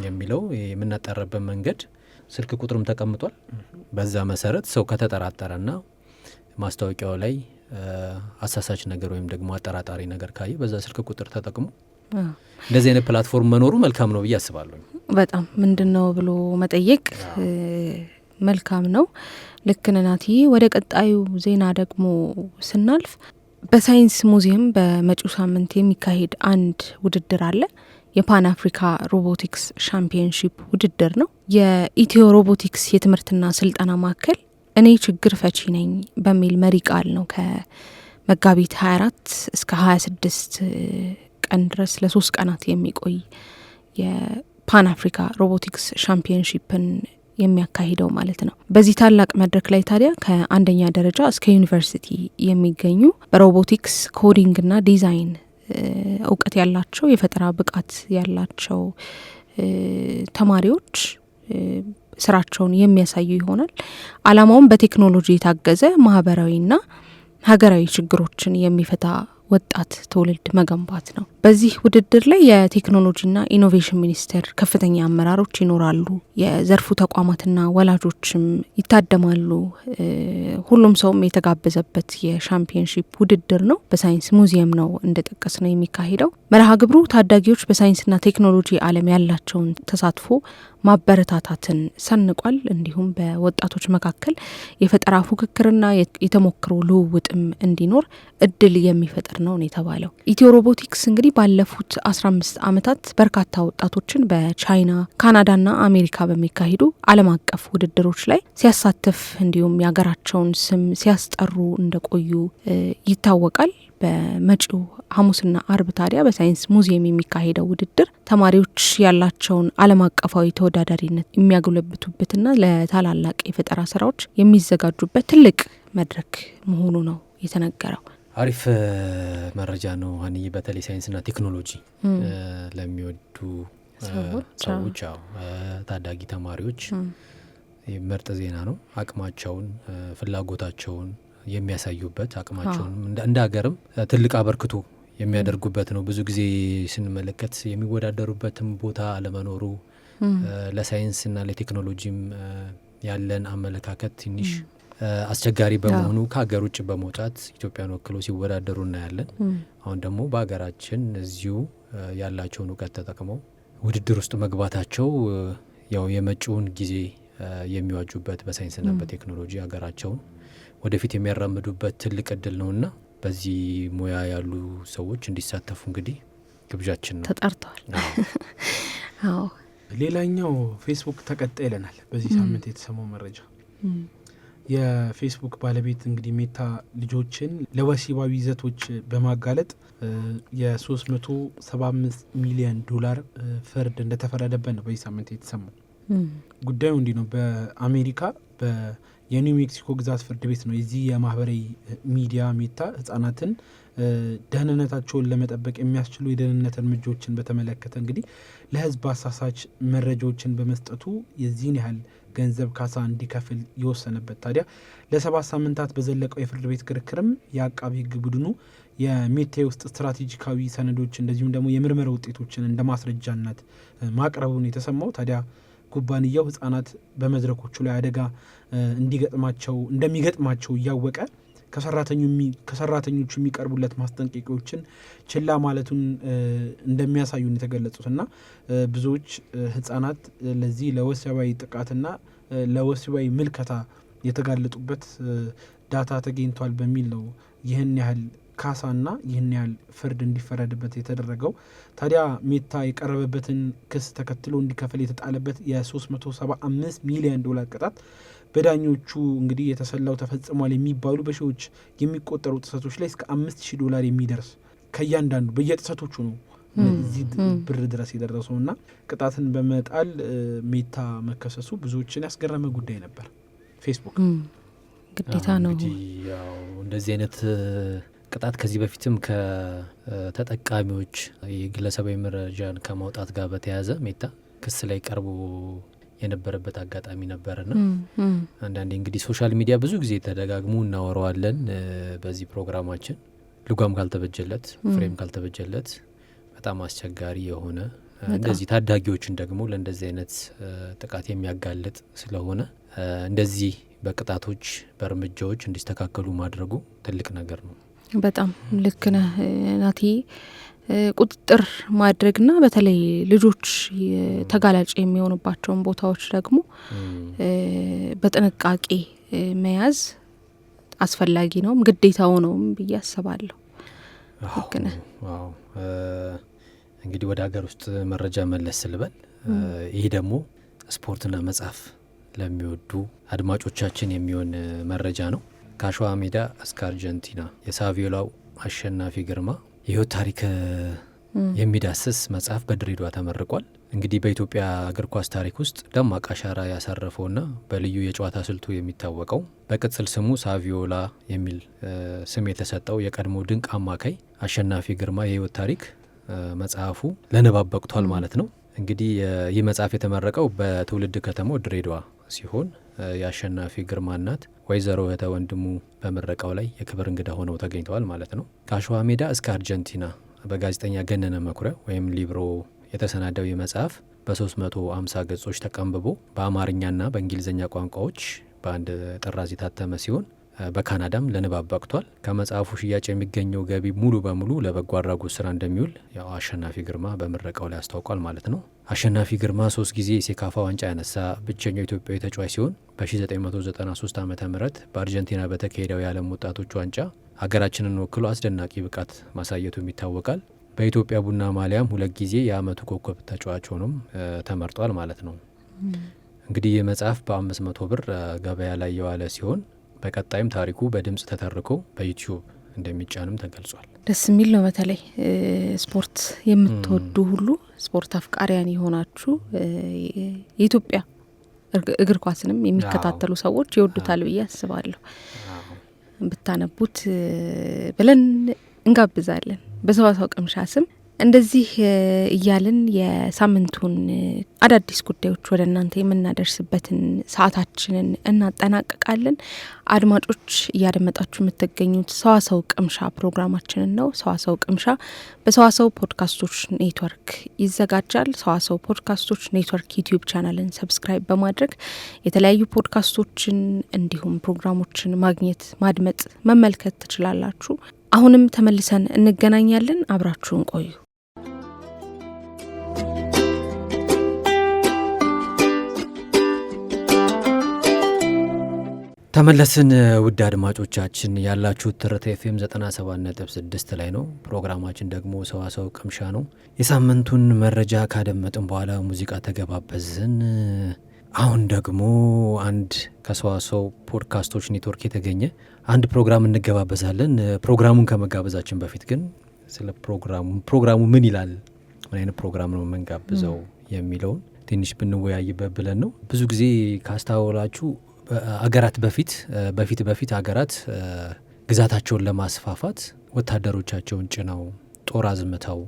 የሚለው የምናጠራበት መንገድ ስልክ ቁጥርም ተቀምጧል። በዛ መሰረት ሰው ከተጠራጠረና ማስታወቂያው ላይ አሳሳች ነገር ወይም ደግሞ አጠራጣሪ ነገር ካየ በዛ ስልክ ቁጥር ተጠቅሞ እንደዚህ አይነት ፕላትፎርም መኖሩ መልካም ነው ብዬ አስባለሁ። በጣም ምንድነው ብሎ መጠየቅ መልካም ነው። ልክ ነህ ናቲ። ወደ ቀጣዩ ዜና ደግሞ ስናልፍ በሳይንስ ሙዚየም በመጪው ሳምንት የሚካሄድ አንድ ውድድር አለ። የፓን አፍሪካ ሮቦቲክስ ሻምፒዮንሺፕ ውድድር ነው። የኢትዮ ሮቦቲክስ የትምህርትና ስልጠና ማዕከል እኔ ችግር ፈቺ ነኝ በሚል መሪ ቃል ነው ከመጋቢት 24 እስከ 26 ቀን ድረስ ለ3 ቀናት የሚቆይ የፓን አፍሪካ ሮቦቲክስ ሻምፒዮንሺፕን የሚያካሂደው ማለት ነው። በዚህ ታላቅ መድረክ ላይ ታዲያ ከአንደኛ ደረጃ እስከ ዩኒቨርሲቲ የሚገኙ በሮቦቲክስ ኮዲንግና ዲዛይን እውቀት ያላቸው የፈጠራ ብቃት ያላቸው ተማሪዎች ስራቸውን የሚያሳዩ ይሆናል። አላማውም በቴክኖሎጂ የታገዘ ማህበራዊና ሀገራዊ ችግሮችን የሚፈታ ወጣት ትውልድ መገንባት ነው። በዚህ ውድድር ላይ የቴክኖሎጂና ኢኖቬሽን ሚኒስቴር ከፍተኛ አመራሮች ይኖራሉ። የዘርፉ ተቋማትና ወላጆችም ይታደማሉ። ሁሉም ሰውም የተጋበዘበት የሻምፒዮንሺፕ ውድድር ነው። በሳይንስ ሙዚየም ነው እንደጠቀስ ነው የሚካሄደው። መርሃ ግብሩ ታዳጊዎች በሳይንስና ቴክኖሎጂ ዓለም ያላቸውን ተሳትፎ ማበረታታትን ሰንቋል። እንዲሁም በወጣቶች መካከል የፈጠራ ፉክክርና የተሞክሮ ልውውጥም እንዲኖር እድል የሚፈጥር ነው የተባለው። ኢትዮ ሮቦቲክስ እንግዲህ ባለፉት 15 ዓመታት በርካታ ወጣቶችን በቻይና፣ ካናዳና አሜሪካ በሚካሄዱ ዓለም አቀፍ ውድድሮች ላይ ሲያሳትፍ እንዲሁም የሀገራቸውን ስም ሲያስጠሩ እንደቆዩ ይታወቃል። በመጪው ሐሙስና አርብ ታዲያ በሳይንስ ሙዚየም የሚካሄደው ውድድር ተማሪዎች ያላቸውን ዓለም አቀፋዊ ተወዳዳሪነት የሚያጎለብቱበትና ለታላላቅ የፈጠራ ስራዎች የሚዘጋጁበት ትልቅ መድረክ መሆኑ ነው የተነገረው። አሪፍ መረጃ ነው ሀኒዬ። በተለይ ሳይንስና ቴክኖሎጂ ለሚወዱ ሰዎች ታዳጊ ተማሪዎች ምርጥ ዜና ነው። አቅማቸውን ፍላጎታቸውን የሚያሳዩበት አቅማቸውን እንደ ሀገርም ትልቅ አበርክቶ የሚያደርጉበት ነው። ብዙ ጊዜ ስንመለከት የሚወዳደሩበትም ቦታ አለመኖሩ ለሳይንስና ለቴክኖሎጂም ያለን አመለካከት ትንሽ አስቸጋሪ በመሆኑ ከሀገር ውጭ በመውጣት ኢትዮጵያን ወክሎ ሲወዳደሩ እናያለን። አሁን ደግሞ በሀገራችን እዚሁ ያላቸውን እውቀት ተጠቅመው ውድድር ውስጥ መግባታቸው ያው የመጪውን ጊዜ የሚዋጁበት በሳይንስና በቴክኖሎጂ ሀገራቸውን ወደፊት የሚያራምዱበት ትልቅ እድል ነውና በዚህ ሙያ ያሉ ሰዎች እንዲሳተፉ እንግዲህ ግብዣችን ነው። ተጠርተዋል። አዎ። ሌላኛው ፌስቡክ ተቀጣ ይለናል። በዚህ ሳምንት የተሰማው መረጃ የፌስቡክ ባለቤት እንግዲህ ሜታ ልጆችን ለወሲባዊ ይዘቶች በማጋለጥ የ$375 ሚሊዮን ፍርድ እንደተፈረደበት ነው በዚህ ሳምንት የተሰማው። ጉዳዩ እንዲህ ነው። በአሜሪካ የኒው ሜክሲኮ ግዛት ፍርድ ቤት ነው የዚህ የማህበራዊ ሚዲያ ሜታ ህጻናትን ደህንነታቸውን ለመጠበቅ የሚያስችሉ የደህንነት እርምጃዎችን በተመለከተ እንግዲህ ለህዝብ አሳሳች መረጃዎችን በመስጠቱ የዚህን ያህል ገንዘብ ካሳ እንዲከፍል የወሰነበት። ታዲያ ለ7 ሳምንታት በዘለቀው የፍርድ ቤት ክርክርም የአቃቢ ህግ ቡድኑ የሜታ ውስጥ ስትራቴጂካዊ ሰነዶች እንደዚሁም ደግሞ የምርመራ ውጤቶችን እንደ ማስረጃነት ማቅረቡን የተሰማው። ታዲያ ኩባንያው ህጻናት በመድረኮቹ ላይ አደጋ እንደሚገጥማቸው እያወቀ ከሰራተኞቹ የሚቀርቡለት ማስጠንቀቂያዎችን ችላ ማለቱን እንደሚያሳዩን የተገለጹትና ብዙዎች ህጻናት ለዚህ ለወሲባዊ ጥቃትና ለወሲባዊ ምልከታ የተጋለጡበት ዳታ ተገኝቷል በሚል ነው ይህን ያህል ካሳና ይህን ያህል ፍርድ እንዲፈረድበት የተደረገው። ታዲያ ሜታ የቀረበበትን ክስ ተከትሎ እንዲከፍል የተጣለበት $375 ሚሊዮን ቅጣት በዳኞቹ እንግዲህ የተሰላው ተፈጽሟል የሚባሉ በሺዎች የሚቆጠሩ ጥሰቶች ላይ እስከ $5,000 የሚደርስ ከእያንዳንዱ በየጥሰቶቹ ነው እዚህ ብር ድረስ የደረሰው እና ቅጣትን በመጣል ሜታ መከሰሱ ብዙዎችን ያስገረመ ጉዳይ ነበር። ፌስቡክ ግዴታ ነው ያው እንደዚህ አይነት ቅጣት ከዚህ በፊትም ከተጠቃሚዎች የግለሰባዊ መረጃን ከማውጣት ጋር በተያያዘ ሜታ ክስ ላይ ቀርቦ የነበረበት አጋጣሚ ነበርና አንዳንዴ እንግዲህ ሶሻል ሚዲያ ብዙ ጊዜ ተደጋግሞ እናወራዋለን በዚህ ፕሮግራማችን። ልጓም ካልተበጀለት ፍሬም ካልተበጀለት በጣም አስቸጋሪ የሆነ እንደዚህ ታዳጊዎችን ደግሞ ለእንደዚህ አይነት ጥቃት የሚያጋልጥ ስለሆነ እንደዚህ በቅጣቶች በእርምጃዎች እንዲስተካከሉ ማድረጉ ትልቅ ነገር ነው። በጣም ልክ ነህ ናቲ። ቁጥጥር ማድረግና በተለይ ልጆች ተጋላጭ የሚሆኑባቸውን ቦታዎች ደግሞ በጥንቃቄ መያዝ አስፈላጊ ነው፣ ግዴታው ነው ብዬ አስባለሁ። ልክ ነህ። እንግዲህ ወደ ሀገር ውስጥ መረጃ መለስ ስልበል ይህ ደግሞ ስፖርትና መጽሐፍ ለሚወዱ አድማጮቻችን የሚሆን መረጃ ነው። ከአሸዋ ሜዳ እስከ አርጀንቲና የሳቪዮላው አሸናፊ ግርማ የህይወት ታሪክ የሚዳስስ መጽሐፍ በድሬዳዋ ተመርቋል። እንግዲህ በኢትዮጵያ እግር ኳስ ታሪክ ውስጥ ደማቅ አሻራ ያሳረፈውና በልዩ የጨዋታ ስልቱ የሚታወቀው በቅጽል ስሙ ሳቪዮላ የሚል ስም የተሰጠው የቀድሞ ድንቅ አማካይ አሸናፊ ግርማ የህይወት ታሪክ መጽሐፉ ለንባብ በቅቷል ማለት ነው። እንግዲህ ይህ መጽሐፍ የተመረቀው በትውልድ ከተማው ድሬዳዋ ሲሆን የአሸናፊ ግርማ እናት ወይዘሮ እህተ ወንድሙ በምረቃው ላይ የክብር እንግዳ ሆነው ተገኝተዋል ማለት ነው። ከአሸዋ ሜዳ እስከ አርጀንቲና በጋዜጠኛ ገነነ መኩሪያ ወይም ሊብሮ የተሰናዳው የመጽሐፍ በ350 ገጾች ተቀንብቦ በአማርኛና በእንግሊዝኛ ቋንቋዎች በአንድ ጥራዝ የታተመ ሲሆን በካናዳም ለንባብ በቅቷል። ከመጽሐፉ ሽያጭ የሚገኘው ገቢ ሙሉ በሙሉ ለበጎ አድራጎት ስራ እንደሚውል ያው አሸናፊ ግርማ በምረቃው ላይ አስታውቋል ማለት ነው። አሸናፊ ግርማ 3 ጊዜ የሴካፋ ዋንጫ ያነሳ ብቸኛው ኢትዮጵያዊ ተጫዋች ሲሆን በ1993 ዓ ም በአርጀንቲና በተካሄደው የዓለም ወጣቶች ዋንጫ ሀገራችንን ወክሎ አስደናቂ ብቃት ማሳየቱም ይታወቃል። በኢትዮጵያ ቡና ማሊያም 2 ጊዜ የአመቱ ኮከብ ተጫዋች ሆኖም ተመርጧል ማለት ነው። እንግዲህ ይህ መጽሐፍ በ500 ብር ገበያ ላይ የዋለ ሲሆን በቀጣይም ታሪኩ በድምጽ ተተርኮ በዩቲዩብ እንደሚጫንም ተገልጿል። ደስ የሚል ነው። በተለይ ስፖርት የምትወዱ ሁሉ ስፖርት አፍቃሪያን የሆናችሁ የኢትዮጵያ እግር ኳስንም የሚከታተሉ ሰዎች ይወዱታል ብዬ አስባለሁ። ብታነቡት ብለን እንጋብዛለን። በሰዋሰው ቅምሻ ስም እንደዚህ እያልን የሳምንቱን አዳዲስ ጉዳዮች ወደ እናንተ የምናደርስበትን ሰዓታችንን እናጠናቀቃለን። አድማጮች እያደመጣችሁ የምትገኙት ሰዋሰው ቅምሻ ፕሮግራማችንን ነው። ሰዋሰው ቅምሻ በሰዋሰው ፖድካስቶች ኔትወርክ ይዘጋጃል። ሰዋሰው ፖድካስቶች ኔትወርክ ዩቲዩብ ቻናልን ሰብስክራይብ በማድረግ የተለያዩ ፖድካስቶችን እንዲሁም ፕሮግራሞችን ማግኘት፣ ማድመጥ፣ መመልከት ትችላላችሁ። አሁንም ተመልሰን እንገናኛለን። አብራችሁን ቆዩ። ተመለስን። ውድ አድማጮቻችን ያላችሁት ትርታ ኤፍኤም 97.6 ላይ ነው። ፕሮግራማችን ደግሞ ሰዋሰው ቅምሻ ነው። የሳምንቱን መረጃ ካደመጥን በኋላ ሙዚቃ ተገባበዝን። አሁን ደግሞ አንድ ከሰዋሰው ፖድካስቶች ኔትወርክ የተገኘ አንድ ፕሮግራም እንገባበዛለን። ፕሮግራሙን ከመጋበዛችን በፊት ግን ስለ ፕሮግራሙ ምን ይላል፣ ምን አይነት ፕሮግራም ነው የምንጋብዘው የሚለውን ትንሽ ብንወያይበት ብለን ነው። ብዙ ጊዜ ካስታወላችሁ አገራት በፊት አገራት ግዛታቸውን ለማስፋፋት ወታደሮቻቸውን ጭነው ጦር አዝምተው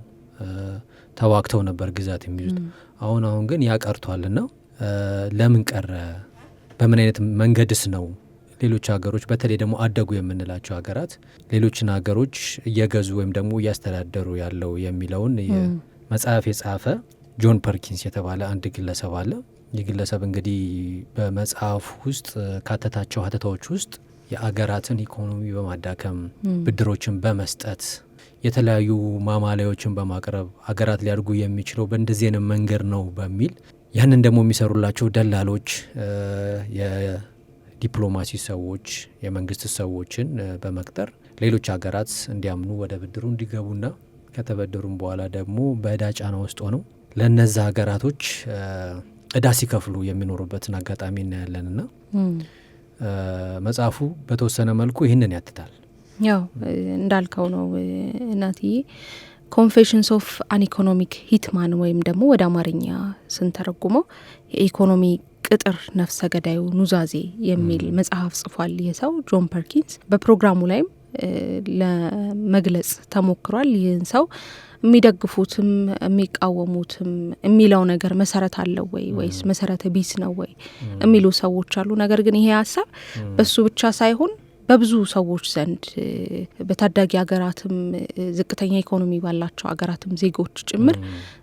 ተዋግተው ነበር ግዛት የሚይዙት። አሁን ግን ያቀርቷልና ለምን ቀረ? በምን አይነት መንገድስ ነው ሌሎች ሀገሮች በተለይ ደግሞ አደጉ የምንላቸው ሀገራት ሌሎችን ሀገሮች እየገዙ ወይም ደግሞ እያስተዳደሩ ያለው የሚለውን መጽሐፍ የጻፈ ጆን ፐርኪንስ የተባለ አንድ ግለሰብ አለ። ይህ ግለሰብ እንግዲህ በመጽሐፍ ውስጥ ካተታቸው ሀተታዎች ውስጥ የአገራትን ኢኮኖሚ በማዳከም ብድሮችን በመስጠት የተለያዩ ማማለያዎችን በማቅረብ አገራት ሊያድጉ የሚችለው በእንደዚህ አይነት መንገድ ነው በሚል ያንን ደግሞ የሚሰሩላቸው ደላሎች፣ የዲፕሎማሲ ሰዎች፣ የመንግስት ሰዎችን በመቅጠር ሌሎች ሀገራት እንዲያምኑ ወደ ብድሩ እንዲገቡና ከተበደሩም በኋላ ደግሞ በዕዳ ጫና ውስጥ ሆነው ለነዛ ሀገራቶች ዕዳ ሲከፍሉ የሚኖሩበትን አጋጣሚ እናያለንና መጽሐፉ በተወሰነ መልኩ ይህንን ያትታል። ያው እንዳልከው ነው እናትዬ። ኮንፌሽንስ ኦፍ አን ኢኮኖሚክ ሂትማን ወይም ደግሞ ወደ አማርኛ ስንተረጉመው የኢኮኖሚ ቅጥር ነፍሰ ገዳዩ ኑዛዜ የሚል መጽሐፍ ጽፏል የሰው ጆን ፐርኪንስ። በፕሮግራሙ ላይም ለመግለጽ ተሞክሯል። ይህን ሰው የሚደግፉትም የሚቃወሙትም የሚለው ነገር መሰረት አለው ወይ ወይስ መሰረተ ቢስ ነው ወይ የሚሉ ሰዎች አሉ። ነገር ግን ይሄ ሀሳብ በሱ ብቻ ሳይሆን በብዙ ሰዎች ዘንድ በታዳጊ ሀገራትም ዝቅተኛ ኢኮኖሚ ባላቸው ሀገራትም ዜጎች ጭምር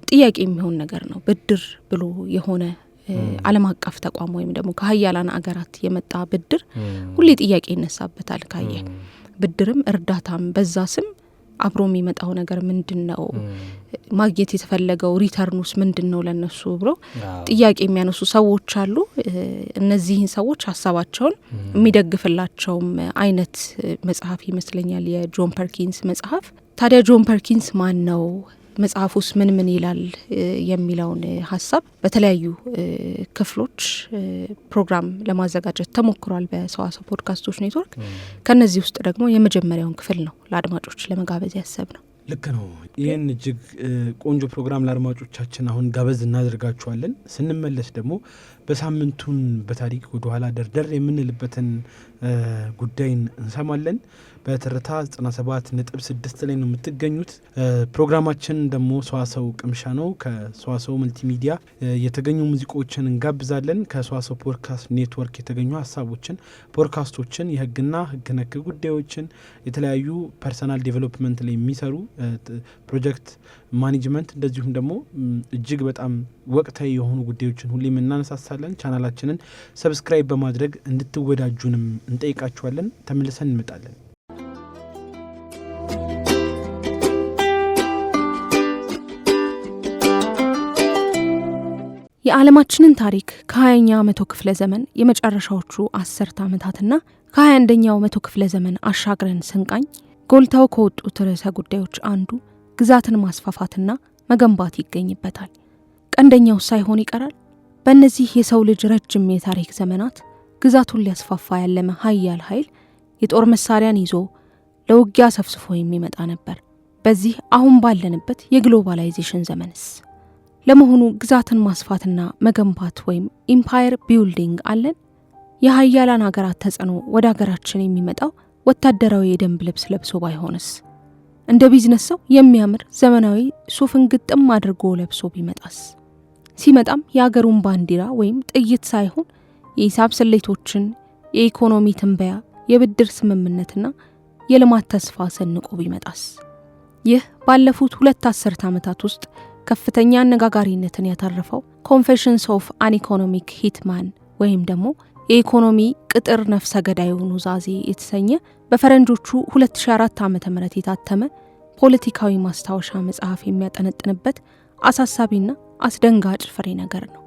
ጥያቄ የሚሆን ነገር ነው። ብድር ብሎ የሆነ ዓለም አቀፍ ተቋም ወይም ደግሞ ከሀያላን ሀገራት የመጣ ብድር ሁሌ ጥያቄ ይነሳበታል። ካየ ብድርም እርዳታም በዛ ስም አብሮ የሚመጣው ነገር ምንድነው? ማግኘት የተፈለገው ሪተርኑስ ምንድነው ለነሱ ብሎ ጥያቄ የሚያነሱ ሰዎች አሉ። እነዚህን ሰዎች ሀሳባቸውን የሚደግፍላቸውም አይነት መጽሐፍ ይመስለኛል የጆን ፐርኪንስ መጽሐፍ። ታዲያ ጆን ፐርኪንስ ማን ነው? መጽሐፉስ ምን ይላል የሚለውን ሀሳብ በተለያዩ ክፍሎች ፕሮግራም ለማዘጋጀት ተሞክሯል በሰዋሰው ፖድካስቶች ኔትወርክ። ከነዚህ ውስጥ ደግሞ የመጀመሪያውን ክፍል ነው ለአድማጮች ለመጋበዝ ያሰብነው። ልክ ነው። ይህን እጅግ ቆንጆ ፕሮግራም ለአድማጮቻችን አሁን ጋበዝ እናደርጋችኋለን። ስንመለስ ደግሞ በሳምንቱን በታሪክ ወደኋላ ደርደር የምንልበትን ጉዳይን እንሰማለን። በትርታ 97.6 ላይ ነው የምትገኙት። ፕሮግራማችን ደግሞ ሰዋሰው ቅምሻ ነው። ከሰዋሰው መልቲሚዲያ የተገኙ ሙዚቃዎችን እንጋብዛለን። ከሰዋሰው ፖድካስት ኔትወርክ የተገኙ ሀሳቦችን፣ ፖድካስቶችን፣ የህግና ህግ ነክ ጉዳዮችን፣ የተለያዩ ፐርሰናል ዴቨሎፕመንት ላይ የሚሰሩ ፕሮጀክት ማኔጅመንት፣ እንደዚሁም ደግሞ እጅግ በጣም ወቅታዊ የሆኑ ጉዳዮችን ሁሌም እናነሳሳለን። ቻናላችንን ሰብስክራይብ በማድረግ እንድትወዳጁንም እንጠይቃችኋለን። ተመልሰን እንመጣለን። የዓለማችንን ታሪክ ከ20ኛ መቶ ክፍለ ዘመን የመጨረሻዎቹ 10 ዓመታትና ከ21ኛው መቶ ክፍለ ዘመን አሻግረን ስንቃኝ ጎልተው ከወጡት ርዕሰ ጉዳዮች አንዱ ግዛትን ማስፋፋትና መገንባት ይገኝበታል። ቀንደኛው ሳይሆን ይቀራል። በእነዚህ የሰው ልጅ ረጅም የታሪክ ዘመናት ግዛቱን ሊያስፋፋ ያለመ ኃያል ኃይል የጦር መሳሪያን ይዞ ለውጊያ ሰፍስፎ የሚመጣ ነበር። በዚህ አሁን ባለንበት የግሎባላይዜሽን ዘመንስ ለመሆኑ ግዛትን ማስፋትና መገንባት ወይም ኢምፓየር ቢልዲንግ አለን? የሀያላን ሀገራት ተጽዕኖ ወደ ሀገራችን የሚመጣው ወታደራዊ የደንብ ልብስ ለብሶ ባይሆንስ? እንደ ቢዝነስ ሰው የሚያምር ዘመናዊ ሱፍን ግጥም አድርጎ ለብሶ ቢመጣስ? ሲመጣም የሀገሩን ባንዲራ ወይም ጥይት ሳይሆን የሂሳብ ስሌቶችን፣ የኢኮኖሚ ትንበያ፣ የብድር ስምምነትና የልማት ተስፋ ሰንቆ ቢመጣስ? ይህ ባለፉት 2 አስርት ዓመታት ውስጥ ከፍተኛ አነጋጋሪነትን ያተረፈው ኮንፌሽንስ ኦፍ አን ኢኮኖሚክ ሂትማን ወይም ደግሞ የኢኮኖሚ ቅጥር ነፍሰ ገዳዩ ኑዛዜ የተሰኘ በፈረንጆቹ 2004 ዓ.ም የታተመ ፖለቲካዊ ማስታወሻ መጽሐፍ የሚያጠነጥንበት አሳሳቢና አስደንጋጭ ፍሬ ነገር ነው።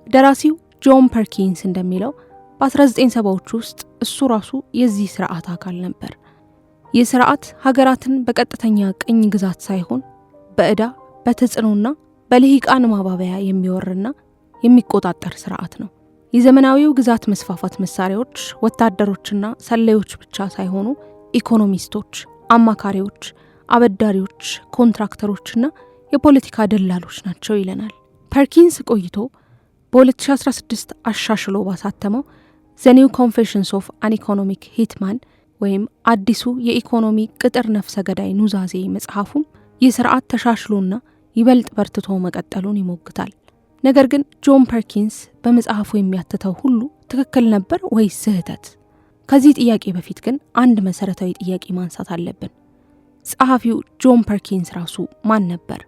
ደራሲው ጆን ፐርኪንስ እንደሚለው በ1970ዎቹ ውስጥ እሱ ራሱ የዚህ ስርዓት አካል ነበር። ይህ ስርዓት ሀገራትን በቀጥተኛ ቅኝ ግዛት ሳይሆን በዕዳ በተጽዕኖና በልሂቃን ማባበያ የሚወርና የሚቆጣጠር ስርዓት ነው። የዘመናዊው ግዛት መስፋፋት መሳሪያዎች ወታደሮችና ሰላዮች ብቻ ሳይሆኑ ኢኮኖሚስቶች፣ አማካሪዎች፣ አበዳሪዎች፣ ኮንትራክተሮችና የፖለቲካ ደላሎች ናቸው ይለናል። ፐርኪንስ ቆይቶ በ2016 አሻሽሎ ባሳተመው ዘ ኒው ኮንፌሽንስ ኦፍ አን ኢኮኖሚክ ሂትማን ወይም አዲሱ የኢኮኖሚ ቅጥር ነፍሰ ገዳይ ኑዛዜ መጽሐፉም ይህ ስርዓት ተሻሽሎና ይበልጥ በርትቶ መቀጠሉን ይሞግታል። ነገር ግን ጆን ፐርኪንስ በመጽሐፉ የሚያትተው ሁሉ ትክክል ነበር ወይስ ስህተት? ከዚህ ጥያቄ በፊት ግን አንድ መሰረታዊ ጥያቄ ማንሳት አለብን። ጸሐፊው ጆን ፐርኪንስ ራሱ ማን ነበር?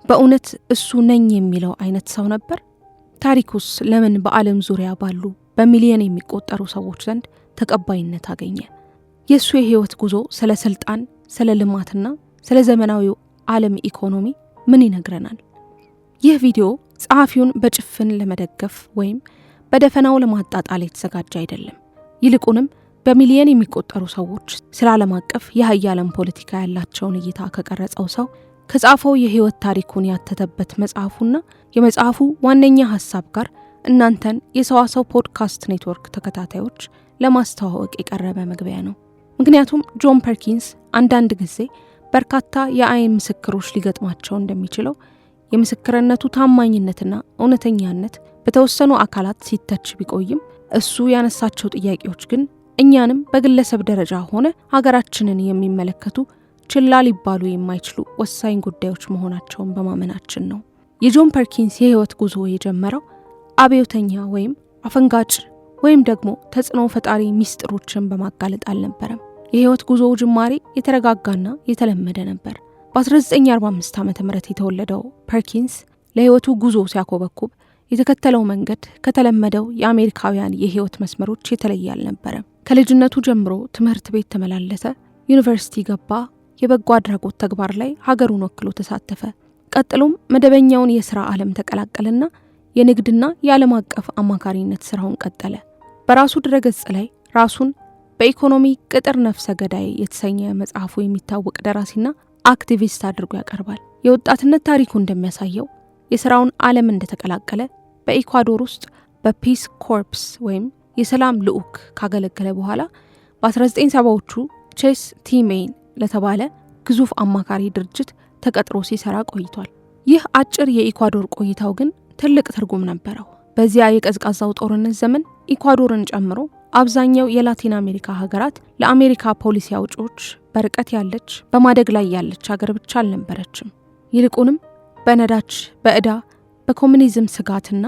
በእውነት እሱ ነኝ የሚለው አይነት ሰው ነበር? ታሪኩስ ለምን በዓለም ዙሪያ ባሉ በሚሊዮን የሚቆጠሩ ሰዎች ዘንድ ተቀባይነት አገኘ? የእሱ የህይወት ጉዞ ስለ ስልጣን፣ ስለ ልማትና ስለ ዘመናዊው ዓለም ኢኮኖሚ ምን ይነግረናል? ይህ ቪዲዮ ጸሐፊውን በጭፍን ለመደገፍ ወይም በደፈናው ለማጣጣል የተዘጋጀ አይደለም። ይልቁንም በሚሊዮን የሚቆጠሩ ሰዎች ስለ ዓለም አቀፍ የሀያላን ፖለቲካ ያላቸውን እይታ ከቀረጸው ሰው ከጻፈው የህይወት ታሪኩን ያተተበት መጽሐፉና የመጽሐፉ ዋነኛ ሀሳብ ጋር እናንተን የሰዋሰው ፖድካስት ኔትወርክ ተከታታዮች ለማስተዋወቅ የቀረበ መግቢያ ነው። ምክንያቱም ጆን ፐርኪንስ አንዳንድ ጊዜ በርካታ የአይን ምስክሮች ሊገጥማቸው እንደሚችለው የምስክርነቱ ታማኝነትና እውነተኛነት በተወሰኑ አካላት ሲተች ቢቆይም እሱ ያነሳቸው ጥያቄዎች ግን እኛንም በግለሰብ ደረጃ ሆነ ሀገራችንን የሚመለከቱ ችላ ሊባሉ የማይችሉ ወሳኝ ጉዳዮች መሆናቸውን በማመናችን ነው። የጆን ፐርኪንስ የህይወት ጉዞ የጀመረው አብዮተኛ ወይም አፈንጋጭ ወይም ደግሞ ተጽዕኖ ፈጣሪ ሚስጥሮችን በማጋለጥ አልነበረም። የህይወት ጉዞው ጅማሬ የተረጋጋና የተለመደ ነበር። በ1945 ዓ.ም የተወለደው ፐርኪንስ ለህይወቱ ጉዞ ሲያኮበኩብ የተከተለው መንገድ ከተለመደው የአሜሪካውያን የህይወት መስመሮች የተለየ አልነበረም። ከልጅነቱ ጀምሮ ትምህርት ቤት ተመላለሰ፣ ዩኒቨርሲቲ ገባ፣ የበጎ አድራጎት ተግባር ላይ ሀገሩን ወክሎ ተሳተፈ። ቀጥሎም መደበኛውን የሥራ ዓለም ተቀላቀለና የንግድና የዓለም አቀፍ አማካሪነት ስራውን ቀጠለ። በራሱ ድረገጽ ላይ ራሱን በኢኮኖሚ ቅጥር ነፍሰ ገዳይ የተሰኘ መጽሐፉ የሚታወቅ ደራሲና አክቲቪስት አድርጎ ያቀርባል። የወጣትነት ታሪኩ እንደሚያሳየው የሥራውን ዓለም እንደተቀላቀለ በኢኳዶር ውስጥ በፒስ ኮርፕስ ወይም የሰላም ልዑክ ካገለገለ በኋላ በ1970ዎቹ ቼስ ቲሜን ለተባለ ግዙፍ አማካሪ ድርጅት ተቀጥሮ ሲሰራ ቆይቷል። ይህ አጭር የኢኳዶር ቆይታው ግን ትልቅ ትርጉም ነበረው። በዚያ የቀዝቃዛው ጦርነት ዘመን ኢኳዶርን ጨምሮ አብዛኛው የላቲን አሜሪካ ሀገራት ለአሜሪካ ፖሊሲ አውጪዎች በርቀት ያለች በማደግ ላይ ያለች ሀገር ብቻ አልነበረችም። ይልቁንም በነዳጅ፣ በዕዳ፣ በኮሙኒዝም ስጋትና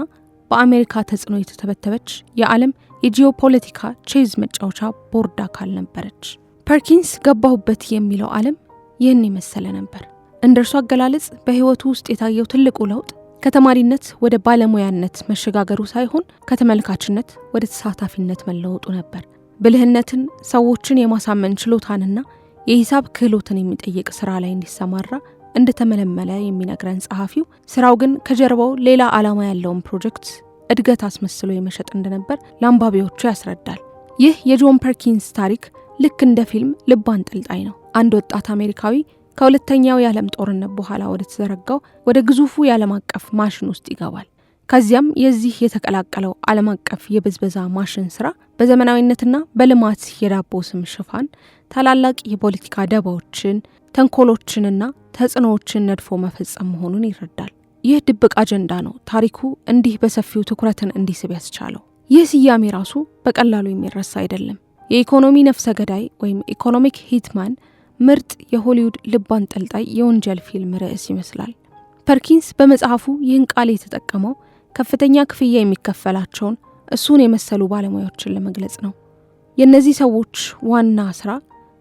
በአሜሪካ ተጽዕኖ የተተበተበች የዓለም የጂኦፖለቲካ ቼዝ መጫወቻ ቦርድ አካል ነበረች። ፐርኪንስ ገባሁበት የሚለው ዓለም ይህን የመሰለ ነበር። እንደ እርሱ አገላለጽ በሕይወቱ ውስጥ የታየው ትልቁ ለውጥ ከተማሪነት ወደ ባለሙያነት መሸጋገሩ ሳይሆን ከተመልካችነት ወደ ተሳታፊነት መለወጡ ነበር። ብልህነትን፣ ሰዎችን የማሳመን ችሎታንና የሂሳብ ክህሎትን የሚጠይቅ ስራ ላይ እንዲሰማራ እንደተመለመለ የሚነግረን ጸሐፊው፣ ስራው ግን ከጀርባው ሌላ ዓላማ ያለውን ፕሮጀክት እድገት አስመስሎ የመሸጥ እንደነበር ለአንባቢዎቹ ያስረዳል። ይህ የጆን ፐርኪንስ ታሪክ ልክ እንደ ፊልም ልብ አንጠልጣይ ነው። አንድ ወጣት አሜሪካዊ ከሁለተኛው የዓለም ጦርነት በኋላ ወደ ተዘረጋው ወደ ግዙፉ የዓለም አቀፍ ማሽን ውስጥ ይገባል። ከዚያም የዚህ የተቀላቀለው ዓለም አቀፍ የብዝበዛ ማሽን ስራ በዘመናዊነትና በልማት የዳቦ ስም ሽፋን ታላላቅ የፖለቲካ ደባዎችን፣ ተንኮሎችንና ተጽዕኖዎችን ነድፎ መፈጸም መሆኑን ይረዳል። ይህ ድብቅ አጀንዳ ነው ታሪኩ እንዲህ በሰፊው ትኩረትን እንዲስብ ያስቻለው። ይህ ስያሜ ራሱ በቀላሉ የሚረሳ አይደለም። የኢኮኖሚ ነፍሰ ገዳይ ወይም ኢኮኖሚክ ሂትማን ምርጥ የሆሊውድ ልብ አንጠልጣይ የወንጀል ፊልም ርዕስ ይመስላል። ፐርኪንስ በመጽሐፉ ይህን ቃል የተጠቀመው ከፍተኛ ክፍያ የሚከፈላቸውን እሱን የመሰሉ ባለሙያዎችን ለመግለጽ ነው። የእነዚህ ሰዎች ዋና ስራ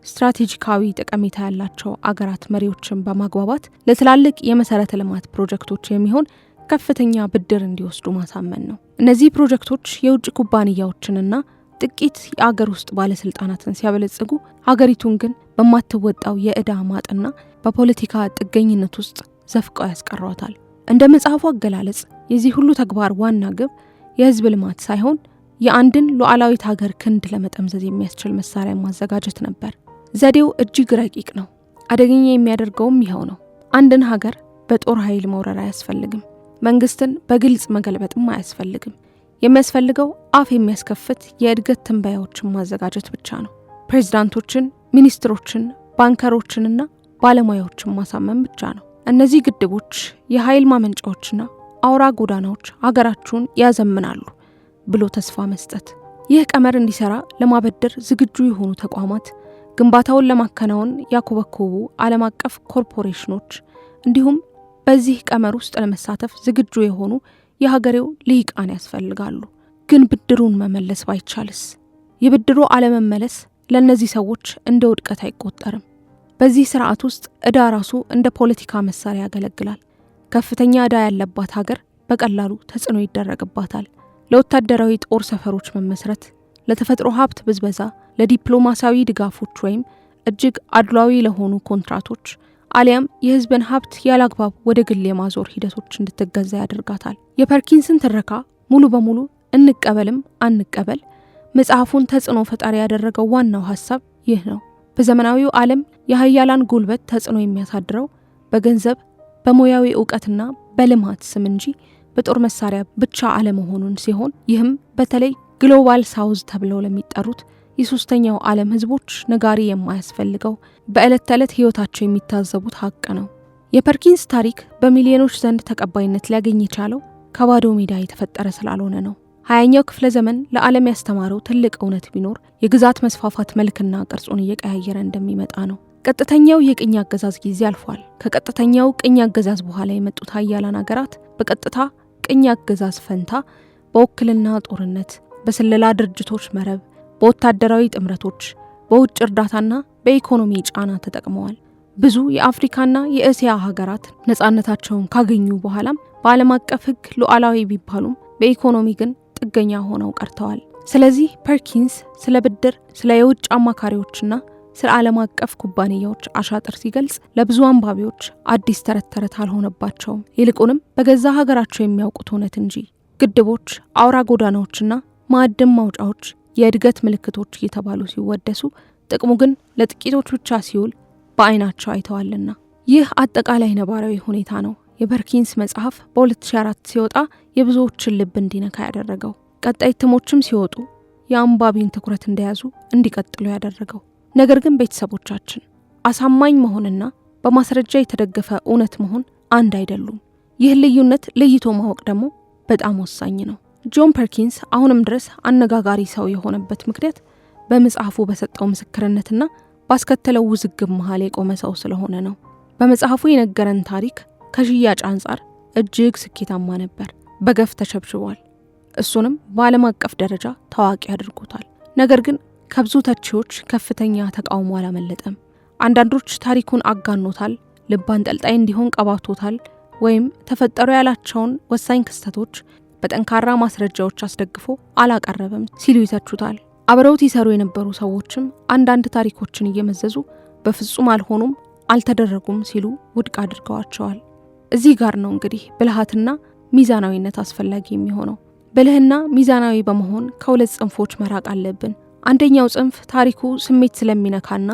ስትራቴጂካዊ ጠቀሜታ ያላቸው አገራት መሪዎችን በማግባባት ለትላልቅ የመሰረተ ልማት ፕሮጀክቶች የሚሆን ከፍተኛ ብድር እንዲወስዱ ማሳመን ነው። እነዚህ ፕሮጀክቶች የውጭ ኩባንያዎችንና ጥቂት የአገር ውስጥ ባለስልጣናትን ሲያበለጽጉ ሀገሪቱን ግን በማትወጣው የዕዳ ማጥና በፖለቲካ ጥገኝነት ውስጥ ዘፍቀው ያስቀሯታል። እንደ መጽሐፉ አገላለጽ የዚህ ሁሉ ተግባር ዋና ግብ የህዝብ ልማት ሳይሆን የአንድን ሉዓላዊት ሀገር ክንድ ለመጠምዘዝ የሚያስችል መሳሪያ ማዘጋጀት ነበር። ዘዴው እጅግ ረቂቅ ነው። አደገኛ የሚያደርገውም ይኸው ነው። አንድን ሀገር በጦር ኃይል መውረር አያስፈልግም። መንግስትን በግልጽ መገልበጥም አያስፈልግም። የሚያስፈልገው አፍ የሚያስከፍት የእድገት ትንበያዎችን ማዘጋጀት ብቻ ነው። ፕሬዝዳንቶችን፣ ሚኒስትሮችን፣ ባንከሮችንና ባለሙያዎችን ማሳመን ብቻ ነው። እነዚህ ግድቦች፣ የኃይል ማመንጫዎችና አውራ ጎዳናዎች ሀገራችሁን ያዘምናሉ ብሎ ተስፋ መስጠት። ይህ ቀመር እንዲሰራ ለማበደር ዝግጁ የሆኑ ተቋማት፣ ግንባታውን ለማከናወን ያኮበኮቡ ዓለም አቀፍ ኮርፖሬሽኖች እንዲሁም በዚህ ቀመር ውስጥ ለመሳተፍ ዝግጁ የሆኑ የሀገሬው ልሂቃን ያስፈልጋሉ። ግን ብድሩን መመለስ ባይቻልስ? የብድሩ አለመመለስ ለእነዚህ ሰዎች እንደ ውድቀት አይቆጠርም። በዚህ ስርዓት ውስጥ ዕዳ ራሱ እንደ ፖለቲካ መሳሪያ ያገለግላል። ከፍተኛ ዕዳ ያለባት ሀገር በቀላሉ ተጽዕኖ ይደረግባታል። ለወታደራዊ ጦር ሰፈሮች መመስረት፣ ለተፈጥሮ ሀብት ብዝበዛ፣ ለዲፕሎማሲያዊ ድጋፎች ወይም እጅግ አድሏዊ ለሆኑ ኮንትራቶች አሊያም የህዝብን ሀብት ያላግባብ ወደ ግል የማዞር ሂደቶች እንድትገዛ ያደርጋታል። የፐርኪንስን ትረካ ሙሉ በሙሉ እንቀበልም አንቀበል መጽሐፉን ተጽዕኖ ፈጣሪ ያደረገው ዋናው ሀሳብ ይህ ነው። በዘመናዊው ዓለም የሀያላን ጉልበት ተጽዕኖ የሚያሳድረው በገንዘብ፣ በሙያዊ ዕውቀትና በልማት ስም እንጂ በጦር መሳሪያ ብቻ አለመሆኑን ሲሆን ይህም በተለይ ግሎባል ሳውዝ ተብለው ለሚጠሩት የሶስተኛው ዓለም ህዝቦች ነጋሪ የማያስፈልገው በዕለት ተዕለት ህይወታቸው የሚታዘቡት ሀቅ ነው። የፐርኪንስ ታሪክ በሚሊዮኖች ዘንድ ተቀባይነት ሊያገኝ የቻለው ከባዶ ሜዳ የተፈጠረ ስላልሆነ ነው። 20ኛው ክፍለ ዘመን ለዓለም ያስተማረው ትልቅ እውነት ቢኖር የግዛት መስፋፋት መልክና ቅርጹን እየቀያየረ እንደሚመጣ ነው። ቀጥተኛው የቅኝ አገዛዝ ጊዜ አልፏል። ከቀጥተኛው ቅኝ አገዛዝ በኋላ የመጡት ሀያላን ሀገራት በቀጥታ ቅኝ አገዛዝ ፈንታ በውክልና ጦርነት፣ በስለላ ድርጅቶች መረብ፣ በወታደራዊ ጥምረቶች፣ በውጭ እርዳታና በኢኮኖሚ ጫና ተጠቅመዋል። ብዙ የአፍሪካና የእስያ ሀገራት ነጻነታቸውን ካገኙ በኋላም በዓለም አቀፍ ሕግ ሉዓላዊ ቢባሉም በኢኮኖሚ ግን ጥገኛ ሆነው ቀርተዋል። ስለዚህ ፐርኪንስ ስለ ብድር፣ ስለ የውጭ አማካሪዎችና ስለ ዓለም አቀፍ ኩባንያዎች አሻጥር ሲገልጽ ለብዙ አንባቢዎች አዲስ ተረት አልሆነባቸውም። ይልቁንም በገዛ ሀገራቸው የሚያውቁት እውነት እንጂ። ግድቦች፣ አውራ ጎዳናዎችና ማዕድን ማውጫዎች የእድገት ምልክቶች እየተባሉ ሲወደሱ፣ ጥቅሙ ግን ለጥቂቶች ብቻ ሲውል በአይናቸው አይተዋልና። ይህ አጠቃላይ ነባራዊ ሁኔታ ነው የፐርኪንስ መጽሐፍ በ2004 ሲወጣ የብዙዎችን ልብ እንዲነካ ያደረገው። ቀጣይ እትሞችም ሲወጡ የአንባቢን ትኩረት እንደያዙ እንዲቀጥሉ ያደረገው። ነገር ግን ቤተሰቦቻችን፣ አሳማኝ መሆንና በማስረጃ የተደገፈ እውነት መሆን አንድ አይደሉም። ይህን ልዩነት ለይቶ ማወቅ ደግሞ በጣም ወሳኝ ነው። ጆን ፐርኪንስ አሁንም ድረስ አነጋጋሪ ሰው የሆነበት ምክንያት በመጽሐፉ በሰጠው ምስክርነትና ባስከተለው ውዝግብ መሃል የቆመ ሰው ስለሆነ ነው። በመጽሐፉ የነገረን ታሪክ ከሽያጭ አንጻር እጅግ ስኬታማ ነበር። በገፍ ተሸብሽቧል። እሱንም በዓለም አቀፍ ደረጃ ታዋቂ አድርጎታል። ነገር ግን ከብዙ ተቺዎች ከፍተኛ ተቃውሞ አላመለጠም። አንዳንዶች ታሪኩን አጋኖታል፣ ልብ አንጠልጣይ እንዲሆን ቀባቶታል፣ ወይም ተፈጠሩ ያላቸውን ወሳኝ ክስተቶች በጠንካራ ማስረጃዎች አስደግፎ አላቀረበም ሲሉ ይተቹታል። አብረውት ይሰሩ የነበሩ ሰዎችም አንዳንድ ታሪኮችን እየመዘዙ በፍጹም አልሆኑም፣ አልተደረጉም ሲሉ ውድቅ አድርገዋቸዋል። እዚህ ጋር ነው እንግዲህ ብልሃትና ሚዛናዊነት አስፈላጊ የሚሆነው። ብልህና ሚዛናዊ በመሆን ከሁለት ጽንፎች መራቅ አለብን። አንደኛው ጽንፍ ታሪኩ ስሜት ስለሚነካና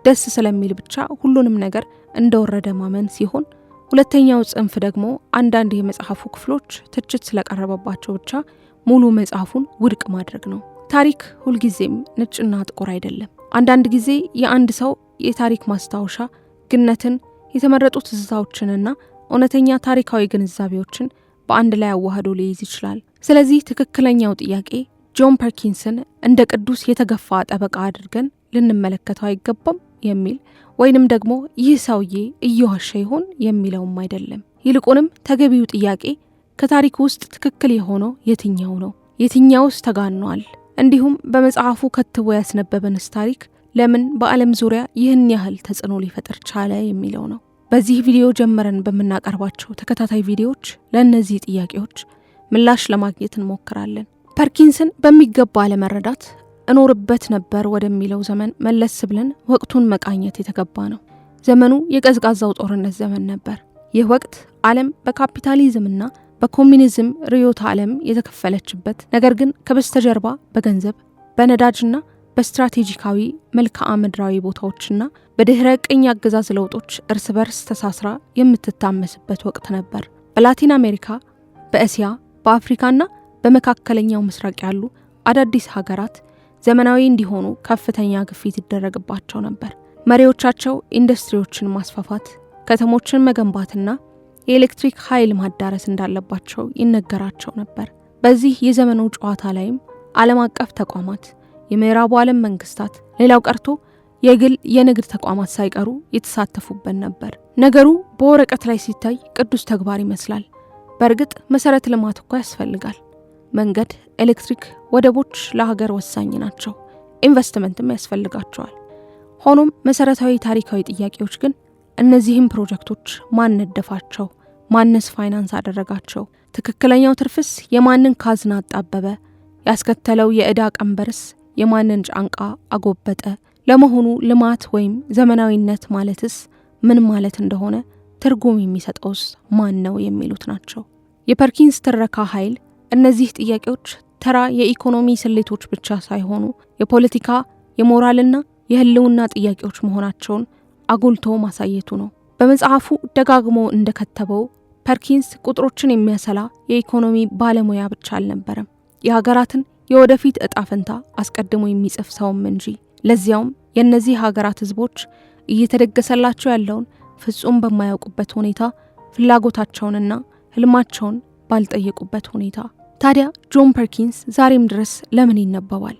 ደስ ስለሚል ብቻ ሁሉንም ነገር እንደወረደ ማመን ሲሆን፣ ሁለተኛው ጽንፍ ደግሞ አንዳንድ የመጽሐፉ ክፍሎች ትችት ስለቀረበባቸው ብቻ ሙሉ መጽሐፉን ውድቅ ማድረግ ነው። ታሪክ ሁልጊዜም ነጭና ጥቁር አይደለም። አንዳንድ ጊዜ የአንድ ሰው የታሪክ ማስታወሻ ግነትን፣ የተመረጡ ትዝታዎችንና እውነተኛ ታሪካዊ ግንዛቤዎችን በአንድ ላይ አዋህዶ ሊይዝ ይችላል። ስለዚህ ትክክለኛው ጥያቄ ጆን ፐርኪንስን እንደ ቅዱስ የተገፋ ጠበቃ አድርገን ልንመለከተው አይገባም የሚል ወይንም ደግሞ ይህ ሰውዬ እየዋሸ ይሆን የሚለውም አይደለም። ይልቁንም ተገቢው ጥያቄ ከታሪክ ውስጥ ትክክል የሆነው የትኛው ነው? የትኛውስ ተጋኗል? እንዲሁም በመጽሐፉ ከትቦ ያስነበበንስ ታሪክ ለምን በዓለም ዙሪያ ይህን ያህል ተጽዕኖ ሊፈጥር ቻለ የሚለው ነው። በዚህ ቪዲዮ ጀመረን በምናቀርባቸው ተከታታይ ቪዲዮዎች ለእነዚህ ጥያቄዎች ምላሽ ለማግኘት እንሞክራለን። ፐርኪንስን በሚገባ ለመረዳት እኖርበት ነበር ወደሚለው ዘመን መለስ ብለን ወቅቱን መቃኘት የተገባ ነው። ዘመኑ የቀዝቃዛው ጦርነት ዘመን ነበር። ይህ ወቅት ዓለም በካፒታሊዝምና በኮሚኒዝም ርዕዮተ ዓለም የተከፈለችበት፣ ነገር ግን ከበስተጀርባ በገንዘብ በነዳጅና በስትራቴጂካዊ መልክዓ ምድራዊ ቦታዎችና በድህረ ቅኝ አገዛዝ ለውጦች እርስ በርስ ተሳስራ የምትታመስበት ወቅት ነበር። በላቲን አሜሪካ፣ በእስያ፣ በአፍሪካና በመካከለኛው ምስራቅ ያሉ አዳዲስ ሀገራት ዘመናዊ እንዲሆኑ ከፍተኛ ግፊት ይደረግባቸው ነበር። መሪዎቻቸው ኢንዱስትሪዎችን ማስፋፋት፣ ከተሞችን መገንባትና የኤሌክትሪክ ኃይል ማዳረስ እንዳለባቸው ይነገራቸው ነበር። በዚህ የዘመኑ ጨዋታ ላይም ዓለም አቀፍ ተቋማት፣ የምዕራቡ ዓለም መንግስታት፣ ሌላው ቀርቶ የግል የንግድ ተቋማት ሳይቀሩ የተሳተፉበት ነበር። ነገሩ በወረቀት ላይ ሲታይ ቅዱስ ተግባር ይመስላል። በእርግጥ መሰረተ ልማት እኮ ያስፈልጋል። መንገድ፣ ኤሌክትሪክ፣ ወደቦች ለሀገር ወሳኝ ናቸው። ኢንቨስትመንትም ያስፈልጋቸዋል። ሆኖም መሰረታዊ ታሪካዊ ጥያቄዎች ግን እነዚህም ፕሮጀክቶች ማን ነደፋቸው? ማንስ ፋይናንስ አደረጋቸው? ትክክለኛው ትርፍስ የማንን ካዝና አጣበበ? ያስከተለው የዕዳ ቀንበርስ የማንን ጫንቃ አጎበጠ? ለመሆኑ ልማት ወይም ዘመናዊነት ማለትስ ምን ማለት እንደሆነ ትርጉም የሚሰጠውስ ማን ነው? የሚሉት ናቸው። የፐርኪንስ ትረካ ኃይል እነዚህ ጥያቄዎች ተራ የኢኮኖሚ ስሌቶች ብቻ ሳይሆኑ የፖለቲካ፣ የሞራልና የህልውና ጥያቄዎች መሆናቸውን አጉልቶ ማሳየቱ ነው። በመጽሐፉ ደጋግሞ እንደከተበው ፐርኪንስ ቁጥሮችን የሚያሰላ የኢኮኖሚ ባለሙያ ብቻ አልነበረም። የሀገራትን የወደፊት እጣ ፈንታ አስቀድሞ የሚጽፍ ሰውም እንጂ። ለዚያውም የእነዚህ ሀገራት ህዝቦች እየተደገሰላቸው ያለውን ፍጹም በማያውቁበት ሁኔታ፣ ፍላጎታቸውንና ህልማቸውን ባልጠየቁበት ሁኔታ። ታዲያ ጆን ፐርኪንስ ዛሬም ድረስ ለምን ይነበባል?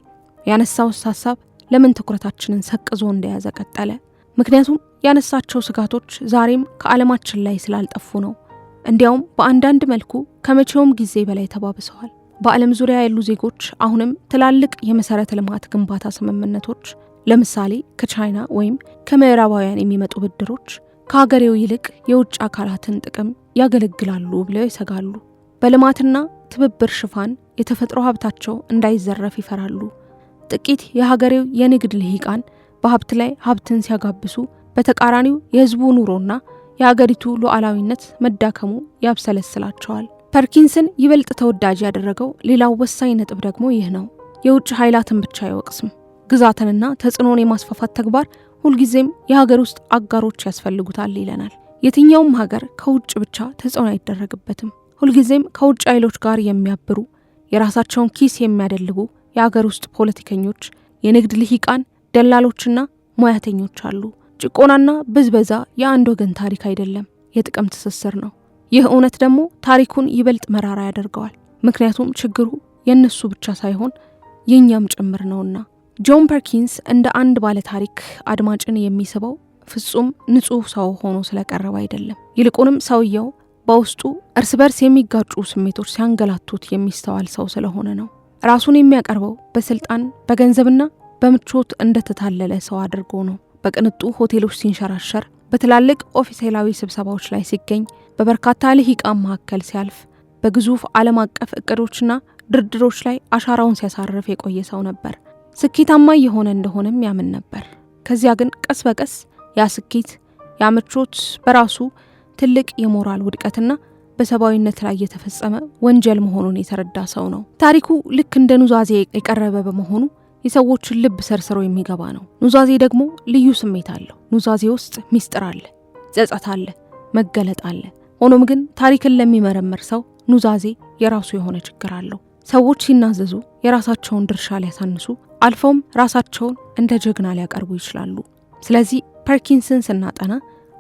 ያነሳው ሐሳብ ለምን ትኩረታችንን ሰቅዞ እንደያዘ ቀጠለ? ምክንያቱም ያነሳቸው ስጋቶች ዛሬም ከዓለማችን ላይ ስላልጠፉ ነው። እንዲያውም በአንዳንድ መልኩ ከመቼውም ጊዜ በላይ ተባብሰዋል። በዓለም ዙሪያ ያሉ ዜጎች አሁንም ትላልቅ የመሰረተ ልማት ግንባታ ስምምነቶች ለምሳሌ ከቻይና ወይም ከምዕራባውያን የሚመጡ ብድሮች ከሀገሬው ይልቅ የውጭ አካላትን ጥቅም ያገለግላሉ ብለው ይሰጋሉ። በልማትና ትብብር ሽፋን የተፈጥሮ ሀብታቸው እንዳይዘረፍ ይፈራሉ። ጥቂት የሀገሬው የንግድ ልሂቃን በሀብት ላይ ሀብትን ሲያጋብሱ፣ በተቃራኒው የህዝቡ ኑሮና የሀገሪቱ ሉዓላዊነት መዳከሙ ያብሰለስላቸዋል። ፐርኪንስን ይበልጥ ተወዳጅ ያደረገው ሌላው ወሳኝ ነጥብ ደግሞ ይህ ነው። የውጭ ኃይላትን ብቻ አይወቅስም። ግዛትንና ተጽዕኖን የማስፋፋት ተግባር ሁልጊዜም የሀገር ውስጥ አጋሮች ያስፈልጉታል ይለናል። የትኛውም ሀገር ከውጭ ብቻ ተጽዕኖ አይደረግበትም። ሁልጊዜም ከውጭ ኃይሎች ጋር የሚያብሩ የራሳቸውን ኪስ የሚያደልቡ የሀገር ውስጥ ፖለቲከኞች፣ የንግድ ልሂቃን፣ ደላሎችና ሙያተኞች አሉ። ጭቆናና ብዝበዛ የአንድ ወገን ታሪክ አይደለም፣ የጥቅም ትስስር ነው። ይህ እውነት ደግሞ ታሪኩን ይበልጥ መራራ ያደርገዋል። ምክንያቱም ችግሩ የእነሱ ብቻ ሳይሆን የእኛም ጭምር ነውና። ጆን ፐርኪንስ እንደ አንድ ባለ ታሪክ አድማጭን የሚስበው ፍጹም ንጹህ ሰው ሆኖ ስለቀረበ አይደለም። ይልቁንም ሰውየው በውስጡ እርስ በርስ የሚጋጩ ስሜቶች ሲያንገላቱት የሚስተዋል ሰው ስለሆነ ነው። ራሱን የሚያቀርበው በስልጣን በገንዘብና በምቾት እንደተታለለ ሰው አድርጎ ነው። በቅንጡ ሆቴሎች ሲንሸራሸር፣ በትላልቅ ኦፊሴላዊ ስብሰባዎች ላይ ሲገኝ፣ በበርካታ ልሂቃን መካከል ሲያልፍ፣ በግዙፍ ዓለም አቀፍ እቅዶችና ድርድሮች ላይ አሻራውን ሲያሳርፍ የቆየ ሰው ነበር። ስኬታማ የሆነ እንደሆነም ያምን ነበር። ከዚያ ግን ቀስ በቀስ ያ ስኬት፣ ያ ምቾት በራሱ ትልቅ የሞራል ውድቀትና በሰብአዊነት ላይ የተፈጸመ ወንጀል መሆኑን የተረዳ ሰው ነው። ታሪኩ ልክ እንደ ኑዛዜ የቀረበ በመሆኑ የሰዎችን ልብ ሰርስሮ የሚገባ ነው። ኑዛዜ ደግሞ ልዩ ስሜት አለው። ኑዛዜ ውስጥ ሚስጥር አለ፣ ጸጸት አለ፣ መገለጥ አለ። ሆኖም ግን ታሪክን ለሚመረምር ሰው ኑዛዜ የራሱ የሆነ ችግር አለው። ሰዎች ሲናዘዙ የራሳቸውን ድርሻ ሊያሳንሱ፣ አልፈውም ራሳቸውን እንደ ጀግና ሊያቀርቡ ይችላሉ። ስለዚህ ፐርኪንስን ስናጠና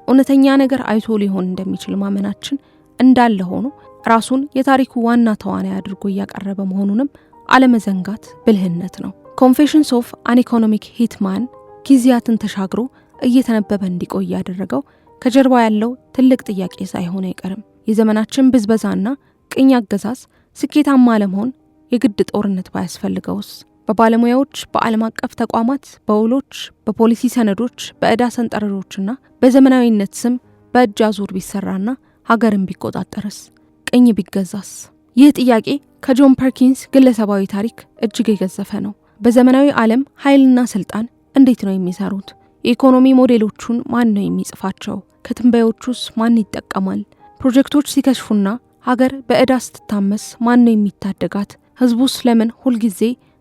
እውነተኛ ነገር አይቶ ሊሆን እንደሚችል ማመናችን እንዳለ ሆኖ ራሱን የታሪኩ ዋና ተዋናይ አድርጎ እያቀረበ መሆኑንም አለመዘንጋት ብልህነት ነው። ኮንፌሽንስ ኦፍ አን ኢኮኖሚክ ሂትማን ጊዜያትን ተሻግሮ እየተነበበ እንዲቆይ ያደረገው ከጀርባ ያለው ትልቅ ጥያቄ ሳይሆን አይቀርም። የዘመናችን ብዝበዛና ቅኝ አገዛዝ ስኬታማ ለመሆን የግድ ጦርነት ባያስፈልገውስ? በባለሙያዎች፣ በዓለም አቀፍ ተቋማት፣ በውሎች፣ በፖሊሲ ሰነዶች፣ በዕዳ ሰንጠረዦችና በዘመናዊነት ስም በእጅ አዙር ቢሰራና ሀገርን ቢቆጣጠርስ? ቅኝ ቢገዛስ? ይህ ጥያቄ ከጆን ፐርኪንስ ግለሰባዊ ታሪክ እጅግ የገዘፈ ነው። በዘመናዊ ዓለም ኃይልና ስልጣን እንዴት ነው የሚሰሩት? የኢኮኖሚ ሞዴሎቹን ማን ነው የሚጽፋቸው? ከትንበዮቹስ ማን ይጠቀማል? ፕሮጀክቶች ሲከሽፉና ሀገር በዕዳ ስትታመስ ማን ነው የሚታደጋት? ህዝቡስ ለምን ሁልጊዜ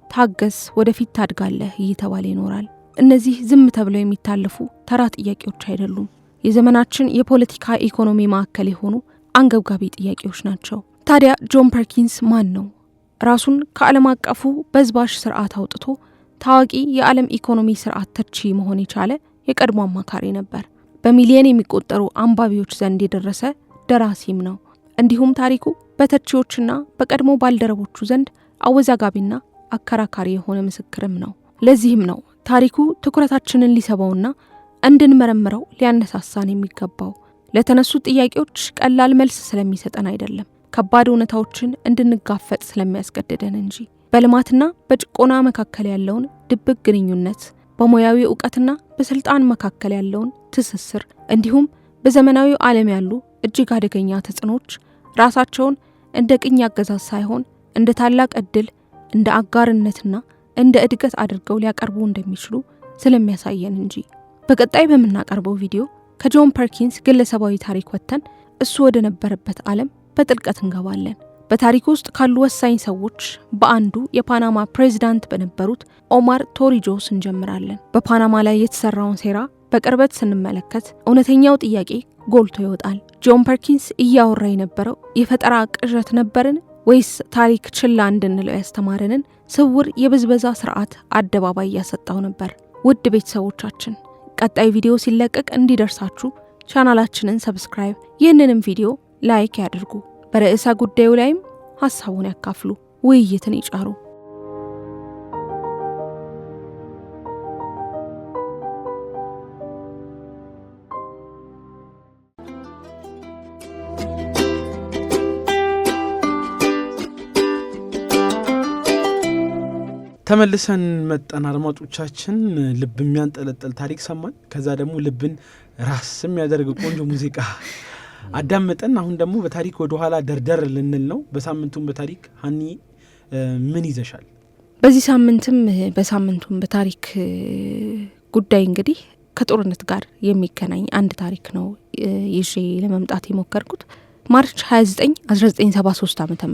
ታገስ፣ ወደፊት ታድጋለህ እየተባለ ይኖራል? እነዚህ ዝም ተብለው የሚታለፉ ተራ ጥያቄዎች አይደሉም። የዘመናችን የፖለቲካ ኢኮኖሚ ማዕከል የሆኑ አንገብጋቢ ጥያቄዎች ናቸው። ታዲያ ጆን ፐርኪንስ ማን ነው? ራሱን ከዓለም አቀፉ በዝባሽ ስርዓት አውጥቶ ታዋቂ የዓለም ኢኮኖሚ ስርዓት ተቺ መሆን የቻለ የቀድሞ አማካሪ ነበር። በሚሊዮን የሚቆጠሩ አንባቢዎች ዘንድ የደረሰ ደራሲም ነው። እንዲሁም ታሪኩ በተቺዎችና በቀድሞ ባልደረቦቹ ዘንድ አወዛጋቢና አከራካሪ የሆነ ምስክርም ነው። ለዚህም ነው ታሪኩ ትኩረታችንን ሊሰበውና እንድንመረምረው ሊያነሳሳን የሚገባው። ለተነሱ ጥያቄዎች ቀላል መልስ ስለሚሰጠን አይደለም፣ ከባድ እውነታዎችን እንድንጋፈጥ ስለሚያስገድደን እንጂ። በልማትና በጭቆና መካከል ያለውን ድብቅ ግንኙነት፣ በሙያዊ ዕውቀትና በስልጣን መካከል ያለውን ትስስር፣ እንዲሁም በዘመናዊው ዓለም ያሉ እጅግ አደገኛ ተጽዕኖች ራሳቸውን እንደ ቅኝ አገዛዝ ሳይሆን እንደ ታላቅ ዕድል፣ እንደ አጋርነትና እንደ እድገት አድርገው ሊያቀርቡ እንደሚችሉ ስለሚያሳየን እንጂ። በቀጣይ በምናቀርበው ቪዲዮ ከጆን ፐርኪንስ ግለሰባዊ ታሪክ ወጥተን እሱ ወደ ነበረበት ዓለም በጥልቀት እንገባለን። በታሪክ ውስጥ ካሉ ወሳኝ ሰዎች በአንዱ የፓናማ ፕሬዝዳንት በነበሩት ኦማር ቶሪጆስ እንጀምራለን። በፓናማ ላይ የተሰራውን ሴራ በቅርበት ስንመለከት እውነተኛው ጥያቄ ጎልቶ ይወጣል። ጆን ፐርኪንስ እያወራ የነበረው የፈጠራ ቅዠት ነበርን ወይስ ታሪክ ችላ እንድንለው ያስተማረንን ስውር የብዝበዛ ስርዓት አደባባይ እያሰጣው ነበር? ውድ ቤተሰቦቻችን ቀጣይ ቪዲዮ ሲለቀቅ እንዲደርሳችሁ ቻናላችንን ሰብስክራይብ፣ ይህንንም ቪዲዮ ላይክ ያድርጉ። በርዕሰ ጉዳዩ ላይም ሀሳቡን ያካፍሉ፣ ውይይትን ይጫሩ። ተመልሰን መጣን። አድማጮቻችን ልብ የሚያንጠለጥል ታሪክ ሰማን። ከዛ ደግሞ ልብን ራስ የሚያደርግ ቆንጆ ሙዚቃ አዳመጠን። አሁን ደግሞ በታሪክ ወደ ኋላ ደርደር ልንል ነው። በሳምንቱም በታሪክ ሀኒ ምን ይዘሻል? በዚህ ሳምንቱም በታሪክ ጉዳይ እንግዲህ ከጦርነት ጋር የሚገናኝ አንድ ታሪክ ነው ይዤ ለመምጣት የሞከርኩት። ማርች 29 1973 ዓ.ም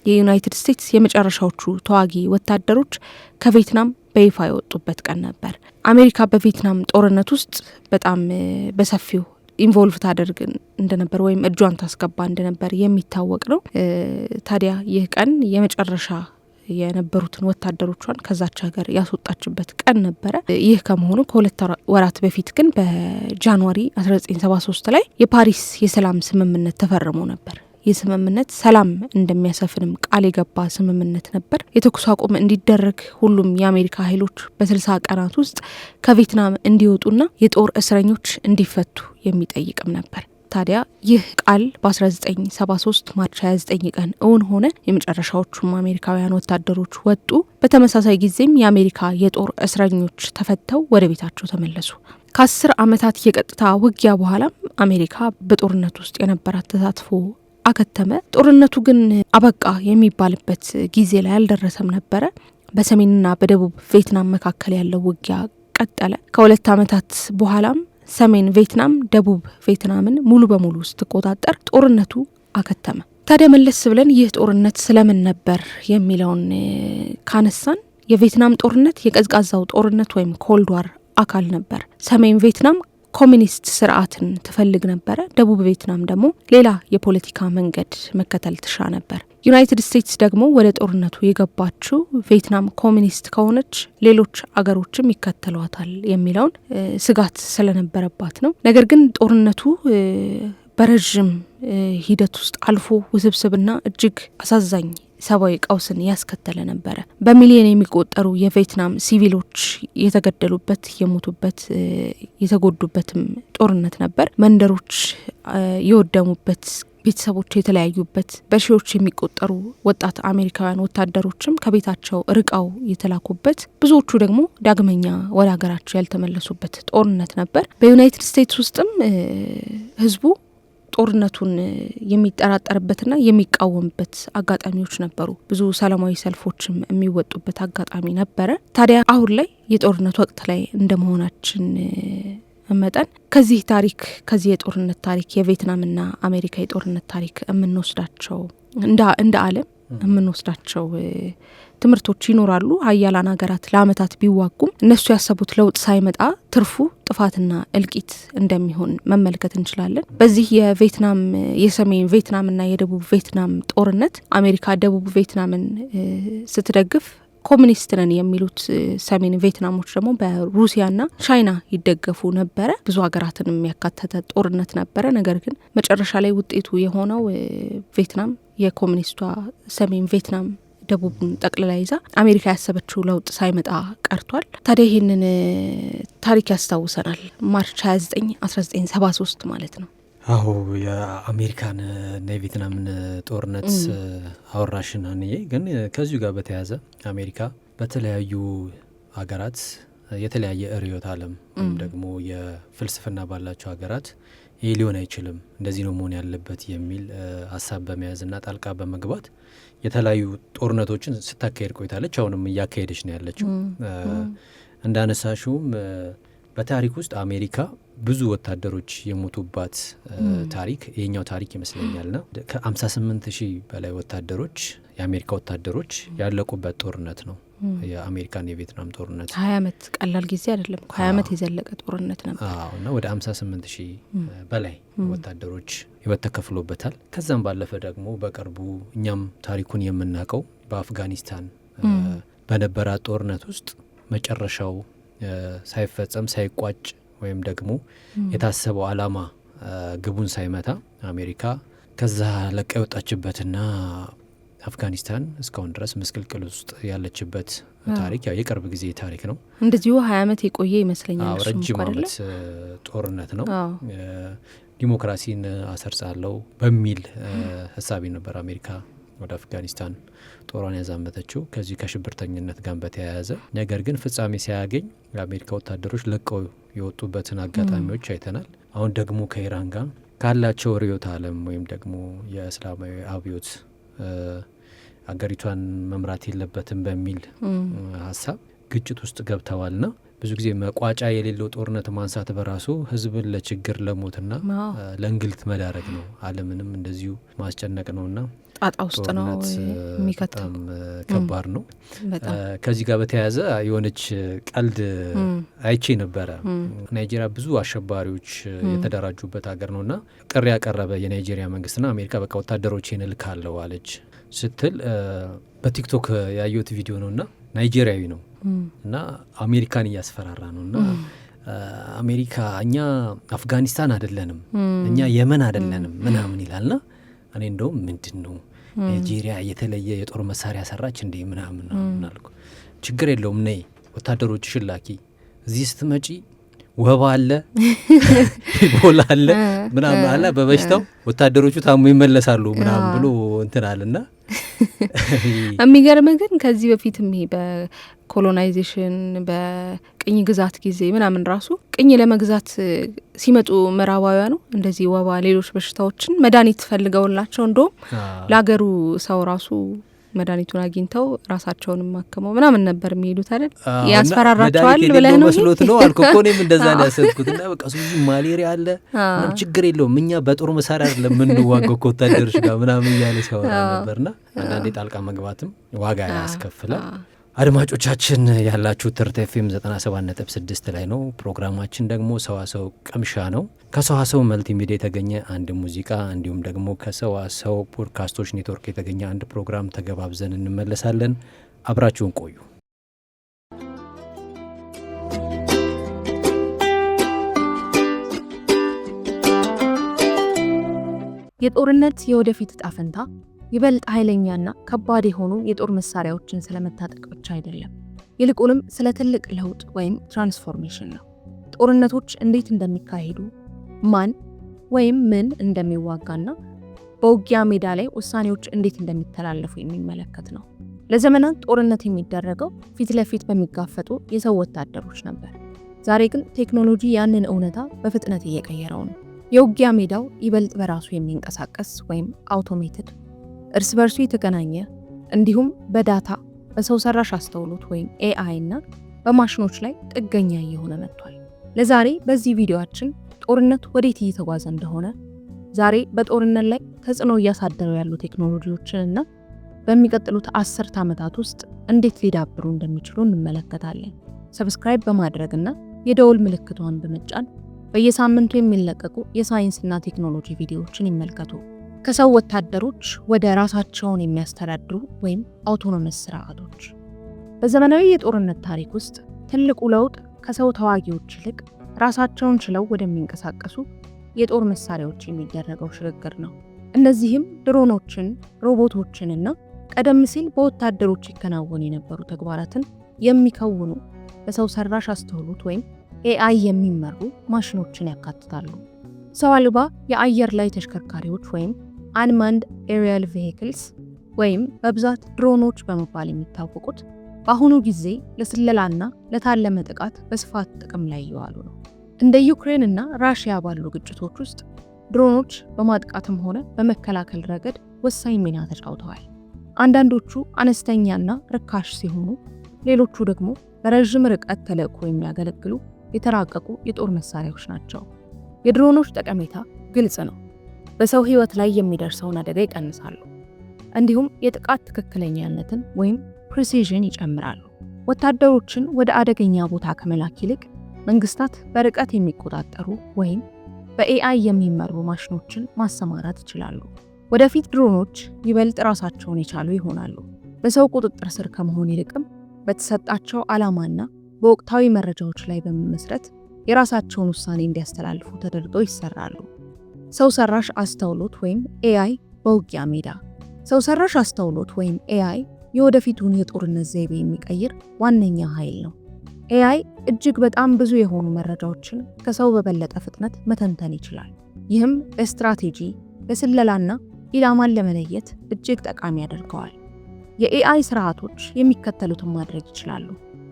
የዩናይትድ ስቴትስ የመጨረሻዎቹ ተዋጊ ወታደሮች ከቪየትናም በይፋ የወጡበት ቀን ነበር። አሜሪካ በቪየትናም ጦርነት ውስጥ በጣም በሰፊው ኢንቮልቭ ታደርግ እንደነበር ወይም እጇን ታስገባ እንደነበር የሚታወቅ ነው። ታዲያ ይህ ቀን የመጨረሻ የነበሩትን ወታደሮቿን ከዛች ሀገር ያስወጣችበት ቀን ነበረ። ይህ ከመሆኑ ከሁለት ወራት በፊት ግን በጃንዋሪ 1973 ላይ የፓሪስ የሰላም ስምምነት ተፈርሞ ነበር። ይህ ስምምነት ሰላም እንደሚያሰፍንም ቃል የገባ ስምምነት ነበር። የተኩስ አቁም እንዲደረግ ሁሉም የአሜሪካ ኃይሎች በ60 ቀናት ውስጥ ከቪየትናም እንዲወጡና የጦር እስረኞች እንዲፈቱ የሚጠይቅም ነበር። ታዲያ ይህ ቃል በ1973 ማርች 29 ቀን እውን ሆነ። የመጨረሻዎቹም አሜሪካውያን ወታደሮች ወጡ። በተመሳሳይ ጊዜም የአሜሪካ የጦር እስረኞች ተፈተው ወደ ቤታቸው ተመለሱ። ከ10 ዓመታት የቀጥታ ውጊያ በኋላም አሜሪካ በጦርነት ውስጥ የነበራት ተሳትፎ አከተመ። ጦርነቱ ግን አበቃ የሚባልበት ጊዜ ላይ አልደረሰም ነበረ። በሰሜንና በደቡብ ቪየትናም መካከል ያለው ውጊያ ቀጠለ። ከ2 ዓመታት በኋላም ሰሜን ቪየትናም ደቡብ ቪየትናምን ሙሉ በሙሉ ስትቆጣጠር ጦርነቱ አከተመ። ታዲያ መለስ ብለን ይህ ጦርነት ስለምን ነበር የሚለውን ካነሳን የቪየትናም ጦርነት የቀዝቃዛው ጦርነት ወይም ኮልድ ዋር አካል ነበር። ሰሜን ቪየትናም ኮሚኒስት ስርዓትን ትፈልግ ነበረ። ደቡብ ቪየትናም ደግሞ ሌላ የፖለቲካ መንገድ መከተል ትሻ ነበር። ዩናይትድ ስቴትስ ደግሞ ወደ ጦርነቱ የገባችው ቪየትናም ኮሚኒስት ከሆነች ሌሎች አገሮችም ይከተሏታል የሚለውን ስጋት ስለነበረባት ነው። ነገር ግን ጦርነቱ በረዥም ሂደት ውስጥ አልፎ ውስብስብና እጅግ አሳዛኝ ሰብአዊ ቀውስን ያስከተለ ነበረ። በሚሊዮን የሚቆጠሩ የቪየትናም ሲቪሎች የተገደሉበት፣ የሞቱበት፣ የተጎዱበትም ጦርነት ነበር። መንደሮች የወደሙበት፣ ቤተሰቦች የተለያዩበት፣ በሺዎች የሚቆጠሩ ወጣት አሜሪካውያን ወታደሮችም ከቤታቸው ርቀው የተላኩበት፣ ብዙዎቹ ደግሞ ዳግመኛ ወደ ሀገራቸው ያልተመለሱበት ጦርነት ነበር። በዩናይትድ ስቴትስ ውስጥም ህዝቡ ጦርነቱን የሚጠራጠርበትና የሚቃወምበት አጋጣሚዎች ነበሩ። ብዙ ሰላማዊ ሰልፎችም የሚወጡበት አጋጣሚ ነበረ። ታዲያ አሁን ላይ የጦርነት ወቅት ላይ እንደመሆናችን መጠን ከዚህ የጦርነት ታሪክ የቪየትናምና አሜሪካ የጦርነት ታሪክ የምንወስዳቸው እንደ ዓለም የምንወስዳቸው ትምህርቶች ይኖራሉ። ሀያላን ሀገራት ለአመታት ቢዋጉም እነሱ ያሰቡት ለውጥ ሳይመጣ ትርፉ ጥፋትና እልቂት እንደሚሆን መመልከት እንችላለን። በዚህ የሰሜን ቪየትናምና የደቡብ ቪየትናም ጦርነት አሜሪካ ደቡብ ቪየትናምን ስትደግፍ፣ ኮሚኒስት ነን የሚሉት ሰሜን ቪየትናሞች ደግሞ በሩሲያና ቻይና ይደገፉ ነበረ። ብዙ ሀገራትን የሚያካተተ ጦርነት ነበረ። ነገር ግን መጨረሻ ላይ ውጤቱ የሆነው ቪየትናም የኮሚኒስቷ ሰሜን ቪየትናም ደቡብን ጠቅልላ ይዛ አሜሪካ ያሰበችው ለውጥ ሳይመጣ ቀርቷል። ታዲያ ይህንን ታሪክ ያስታውሰናል። ማርች 29 1973 ማለት ነው። አዎ የአሜሪካን እና የቪየትናምን ጦርነት አወራሽን አንዬ። ግን ከዚሁ ጋር በተያያዘ አሜሪካ በተለያዩ ሀገራት የተለያየ ርዕዮተ ዓለም ወይም ደግሞ የፍልስፍና ባላቸው ሀገራት ይህ ሊሆን አይችልም፣ እንደዚህ ነው መሆን ያለበት የሚል ሀሳብ በመያዝና ጣልቃ በመግባት የተለያዩ ጦርነቶችን ስታካሄድ ቆይታለች። አሁንም እያካሄደች ነው ያለችው። እንዳነሳሽውም በታሪክ ውስጥ አሜሪካ ብዙ ወታደሮች የሞቱባት ታሪክ የኛው ታሪክ ይመስለኛልና ከ58 ሺህ በላይ ወታደሮች የአሜሪካ ወታደሮች ያለቁበት ጦርነት ነው የአሜሪካን የቪየትናም ጦርነት። 20 ዓመት ቀላል ጊዜ አይደለም። 20 ዓመት የዘለቀ ጦርነት ነበር እና ወደ 58 ሺህ በላይ ወታደሮች ህይወት ተከፍሎበታል። ከዛም ባለፈ ደግሞ በቅርቡ እኛም ታሪኩን የምናውቀው በአፍጋኒስታን በነበራት ጦርነት ውስጥ መጨረሻው ሳይፈጸም ሳይቋጭ ወይም ደግሞ የታሰበው አላማ ግቡን ሳይመታ አሜሪካ ከዛ ለቃ የወጣችበትና አፍጋኒስታን እስካሁን ድረስ ምስቅልቅል ውስጥ ያለችበት ታሪክ ያው የቅርብ ጊዜ ታሪክ ነው። እንደዚሁ 20 ዓመት የቆየ ይመስለኛል። ረጅም ዓመት ጦርነት ነው። ዲሞክራሲን አሰርጻለሁ በሚል ሀሳቢ ነበር አሜሪካ ወደ አፍጋኒስታን ጦሯን ያዛመተችው ከዚህ ከሽብርተኝነት ጋር በተያያዘ ነገር ግን ፍጻሜ ሳያገኝ የአሜሪካ ወታደሮች ለቀው የወጡበትን አጋጣሚዎች አይተናል። አሁን ደግሞ ከኢራን ጋር ካላቸው ርዕዮተ ዓለም ወይም ደግሞ የእስላማዊ አብዮት አገሪቷን መምራት የለበትም በሚል ሀሳብ ግጭት ውስጥ ገብተዋልና ብዙ ጊዜ መቋጫ የሌለው ጦርነት ማንሳት በራሱ ህዝብን ለችግር ለሞትና ለእንግልት መዳረግ ነው። ዓለምንም እንደዚሁ ማስጨነቅ ነውና ጣጣ ውስጥ ነው የሚከተው። በጣም ከባድ ነው። ከዚህ ጋር በተያያዘ የሆነች ቀልድ አይቼ ነበረ። ናይጄሪያ ብዙ አሸባሪዎች የተደራጁበት ሀገር ነውና ጥሪ ያቀረበ የናይጄሪያ መንግስትና አሜሪካ በቃ ወታደሮቼን እልካለሁ አለች ስትል በቲክቶክ ያየሁት ቪዲዮ ነውና ናይጄሪያዊ ነው እና አሜሪካን እያስፈራራ ነውና አሜሪካ እኛ አፍጋኒስታን አይደለንም እኛ የመን አይደለንም ምናምን ይላልና እኔ እንደውም ምንድን ነው ናይጄሪያ የተለየ የጦር መሳሪያ ሰራች እንዴ ምናምን አልኩ። ችግር የለውም ነይ ወታደሮችሽን ላኪ፣ እዚህ ስትመጪ ወባ አለ ኢቦላ አለ ምናምን አለ በበሽታው ወታደሮቹ ታሞ ይመለሳሉ ምናምን ብሎ እንትን አለና የሚገርም ግን ከዚህ በፊትም ይሄ በኮሎናይዜሽን በቅኝ ግዛት ጊዜ ምናምን ራሱ ቅኝ ለመግዛት ሲመጡ ምዕራባውያኑ እንደዚህ ወባ፣ ሌሎች በሽታዎችን መድኃኒት ፈልገውላቸው እንደውም ለአገሩ ሰው ራሱ መድኃኒቱን አግኝተው ራሳቸውንም ማከመው ምናምን ነበር የሚሄዱት አይደል? ያስፈራራቸዋል ብለህ ነው መስሎት ነው አልኩ እኮ እኔም እንደዛ ነው ያሰብኩትና በቃ ሱዚ ማሌሪያ አለ ምንም ችግር የለውም እኛ በጦር መሳሪያ አይደለም የምንዋጋው ከወታደሮች ጋር ምናምን እያለ ሲያወራ ነበርና አንዳንዴ ጣልቃ መግባትም ዋጋ ያስከፍላል። አድማጮቻችን ያላችሁ ትርታ ኤፍኤም 97.6 ላይ ነው። ፕሮግራማችን ደግሞ ሰዋሰው ቅምሻ ነው። ከሰዋሰው መልቲ ሚዲያ የተገኘ አንድ ሙዚቃ እንዲሁም ደግሞ ከሰዋሰው ፖድካስቶች ኔትወርክ የተገኘ አንድ ፕሮግራም ተገባብዘን እንመለሳለን። አብራችሁን ቆዩ። የጦርነት የወደፊት ዕጣ ፈንታ ይበልጥ ኃይለኛና ከባድ የሆኑ የጦር መሳሪያዎችን ስለመታጠቅ ብቻ አይደለም፣ ይልቁንም ስለ ትልቅ ለውጥ ወይም ትራንስፎርሜሽን ነው። ጦርነቶች እንዴት እንደሚካሄዱ፣ ማን ወይም ምን እንደሚዋጋና በውጊያ ሜዳ ላይ ውሳኔዎች እንዴት እንደሚተላለፉ የሚመለከት ነው። ለዘመናት ጦርነት የሚደረገው ፊት ለፊት በሚጋፈጡ የሰው ወታደሮች ነበር። ዛሬ ግን ቴክኖሎጂ ያንን እውነታ በፍጥነት እየቀየረው ነው። የውጊያ ሜዳው ይበልጥ በራሱ የሚንቀሳቀስ ወይም አውቶሜትድ፣ እርስ በርሱ የተገናኘ እንዲሁም በዳታ በሰው ሰራሽ አስተውሎት ወይም ኤአይ እና በማሽኖች ላይ ጥገኛ እየሆነ መጥቷል። ለዛሬ በዚህ ቪዲዮአችን ጦርነት ወዴት እየተጓዘ እንደሆነ፣ ዛሬ በጦርነት ላይ ተጽዕኖ እያሳደሩ ያሉ ቴክኖሎጂዎችንና በሚቀጥሉት 10 ዓመታት ውስጥ እንዴት ሊዳብሩ እንደሚችሉ እንመለከታለን። ሰብስክራይብ በማድረግና የደወል ምልክቷን በመጫን በየሳምንቱ የሚለቀቁ የሳይንስና ቴክኖሎጂ ቪዲዮዎችን ይመልከቱ። ከሰው ወታደሮች ወደ ራሳቸውን የሚያስተዳድሩ ወይም አውቶኖመስ ስርዓቶች። በዘመናዊ የጦርነት ታሪክ ውስጥ ትልቁ ለውጥ ከሰው ተዋጊዎች ይልቅ ራሳቸውን ችለው ወደሚንቀሳቀሱ የጦር መሳሪያዎች የሚደረገው ሽግግር ነው። እነዚህም ድሮኖችን፣ ሮቦቶችንና ቀደም ሲል በወታደሮች ይከናወኑ የነበሩ ተግባራትን የሚከውኑ በሰው ሰራሽ አስተውሎት ወይም ኤአይ የሚመሩ ማሽኖችን ያካትታሉ። ሰው አልባ የአየር ላይ ተሽከርካሪዎች ወይም አንማንድ ኤሪያል ቬሂክልስ ወይም በብዛት ድሮኖች በመባል የሚታወቁት በአሁኑ ጊዜ ለስለላና ለታለመ ጥቃት በስፋት ጥቅም ላይ እየዋሉ ነው። እንደ ዩክሬን እና ራሽያ ባሉ ግጭቶች ውስጥ ድሮኖች በማጥቃትም ሆነ በመከላከል ረገድ ወሳኝ ሚና ተጫውተዋል። አንዳንዶቹ አነስተኛና ርካሽ ሲሆኑ፣ ሌሎቹ ደግሞ በረዥም ርቀት ተልዕኮ የሚያገለግሉ የተራቀቁ የጦር መሳሪያዎች ናቸው። የድሮኖች ጠቀሜታ ግልጽ ነው። በሰው ሕይወት ላይ የሚደርሰውን አደጋ ይቀንሳሉ፣ እንዲሁም የጥቃት ትክክለኛነትን ወይም ፕሪሲዥን ይጨምራሉ። ወታደሮችን ወደ አደገኛ ቦታ ከመላክ ይልቅ መንግስታት በርቀት የሚቆጣጠሩ ወይም በኤአይ የሚመሩ ማሽኖችን ማሰማራት ይችላሉ። ወደፊት ድሮኖች ይበልጥ ራሳቸውን የቻሉ ይሆናሉ። በሰው ቁጥጥር ስር ከመሆን ይልቅም በተሰጣቸው ዓላማና በወቅታዊ መረጃዎች ላይ በመመስረት የራሳቸውን ውሳኔ እንዲያስተላልፉ ተደርገው ይሰራሉ። ሰው ሰራሽ አስተውሎት ወይም ኤአይ በውጊያ ሜዳ። ሰው ሰራሽ አስተውሎት ወይም ኤአይ የወደፊቱን የጦርነት ዘይቤ የሚቀይር ዋነኛ ኃይል ነው። ኤአይ እጅግ በጣም ብዙ የሆኑ መረጃዎችን ከሰው በበለጠ ፍጥነት መተንተን ይችላል። ይህም በስትራቴጂ፣ በስለላና ኢላማን ለመለየት እጅግ ጠቃሚ ያደርገዋል። የኤአይ ስርዓቶች የሚከተሉትን ማድረግ ይችላሉ።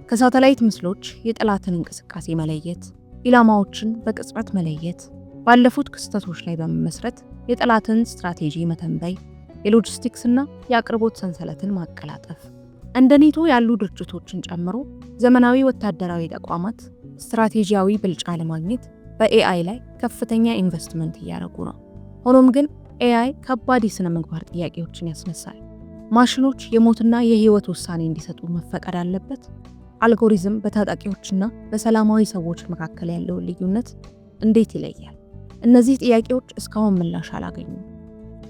ከሳተላይት ምስሎች የጠላትን እንቅስቃሴ መለየት፣ ኢላማዎችን በቅጽበት መለየት፣ ባለፉት ክስተቶች ላይ በመመስረት የጠላትን ስትራቴጂ መተንበይ፣ የሎጂስቲክስና የአቅርቦት ሰንሰለትን ማቀላጠፍ። እንደ ኔቶ ያሉ ድርጅቶችን ጨምሮ ዘመናዊ ወታደራዊ ተቋማት ስትራቴጂያዊ ብልጫ ለማግኘት በኤአይ ላይ ከፍተኛ ኢንቨስትመንት እያደረጉ ነው። ሆኖም ግን ኤአይ ከባድ የሥነ ምግባር ጥያቄዎችን ያስነሳል። ማሽኖች የሞትና የህይወት ውሳኔ እንዲሰጡ መፈቀድ አለበት? አልጎሪዝም በታጣቂዎችና በሰላማዊ ሰዎች መካከል ያለውን ልዩነት እንዴት ይለያል? እነዚህ ጥያቄዎች እስካሁን ምላሽ አላገኙም።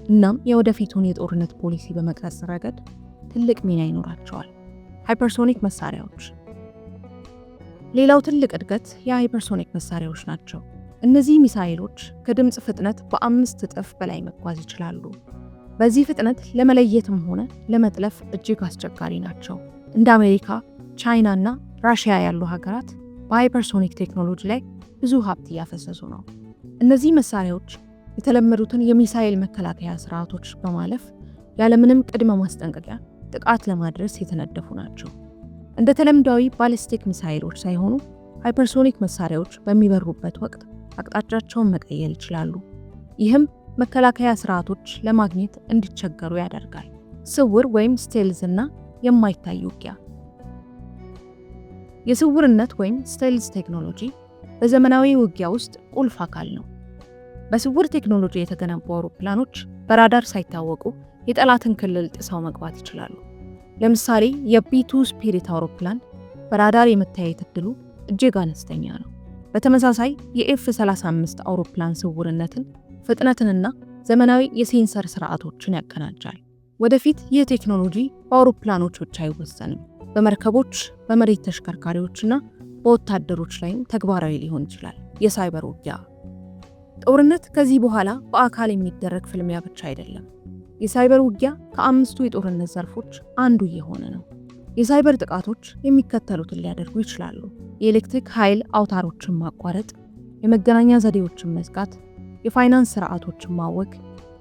እናም የወደፊቱን የጦርነት ፖሊሲ በመቅረጽ ረገድ ትልቅ ሚና ይኖራቸዋል። ሃይፐርሶኒክ መሳሪያዎች ሌላው ትልቅ እድገት የሃይፐርሶኒክ መሳሪያዎች ናቸው። እነዚህ ሚሳኤሎች ከድምፅ ፍጥነት በ5 እጥፍ በላይ መጓዝ ይችላሉ። በዚህ ፍጥነት ለመለየትም ሆነ ለመጥለፍ እጅግ አስቸጋሪ ናቸው። እንደ አሜሪካ፣ ቻይና እና ራሽያ ያሉ ሀገራት በሃይፐርሶኒክ ቴክኖሎጂ ላይ ብዙ ሀብት እያፈሰሱ ነው። እነዚህ መሳሪያዎች የተለመዱትን የሚሳኤል መከላከያ ስርዓቶች በማለፍ ያለምንም ቅድመ ማስጠንቀቂያ ጥቃት ለማድረስ የተነደፉ ናቸው። እንደ ተለምዳዊ ባሊስቲክ ሚሳኤሎች ሳይሆኑ ሃይፐርሶኒክ መሳሪያዎች በሚበሩበት ወቅት አቅጣጫቸውን መቀየር ይችላሉ። ይህም መከላከያ ስርዓቶች ለማግኘት እንዲቸገሩ ያደርጋል። ስውር ወይም ስቴልዝ እና የማይታይ ውጊያ። የስውርነት ወይም ስቴልዝ ቴክኖሎጂ በዘመናዊ ውጊያ ውስጥ ቁልፍ አካል ነው። በስውር ቴክኖሎጂ የተገነቡ አውሮፕላኖች በራዳር ሳይታወቁ የጠላትን ክልል ጥሰው መግባት ይችላሉ። ለምሳሌ የB2 ስፒሪት አውሮፕላን በራዳር የመታየት ዕድሉ እጅግ አነስተኛ ነው። በተመሳሳይ የኤፍ-35 አውሮፕላን ስውርነትን፣ ፍጥነትንና ዘመናዊ የሴንሰር ስርዓቶችን ያቀናጃል። ወደፊት ይህ ቴክኖሎጂ በአውሮፕላኖች ብቻ አይወሰንም። በመርከቦች፣ በመሬት ተሽከርካሪዎችና በወታደሮች ላይም ተግባራዊ ሊሆን ይችላል። የሳይበር ውጊያ። ጦርነት ከዚህ በኋላ በአካል የሚደረግ ፍልሚያ ብቻ አይደለም። የሳይበር ውጊያ ከ5ቱ የጦርነት ዘርፎች አንዱ እየሆነ ነው። የሳይበር ጥቃቶች የሚከተሉትን ሊያደርጉ ይችላሉ። የኤሌክትሪክ ኃይል አውታሮችን ማቋረጥ፣ የመገናኛ ዘዴዎችን መዝጋት፣ የፋይናንስ ስርዓቶችን ማወክ፣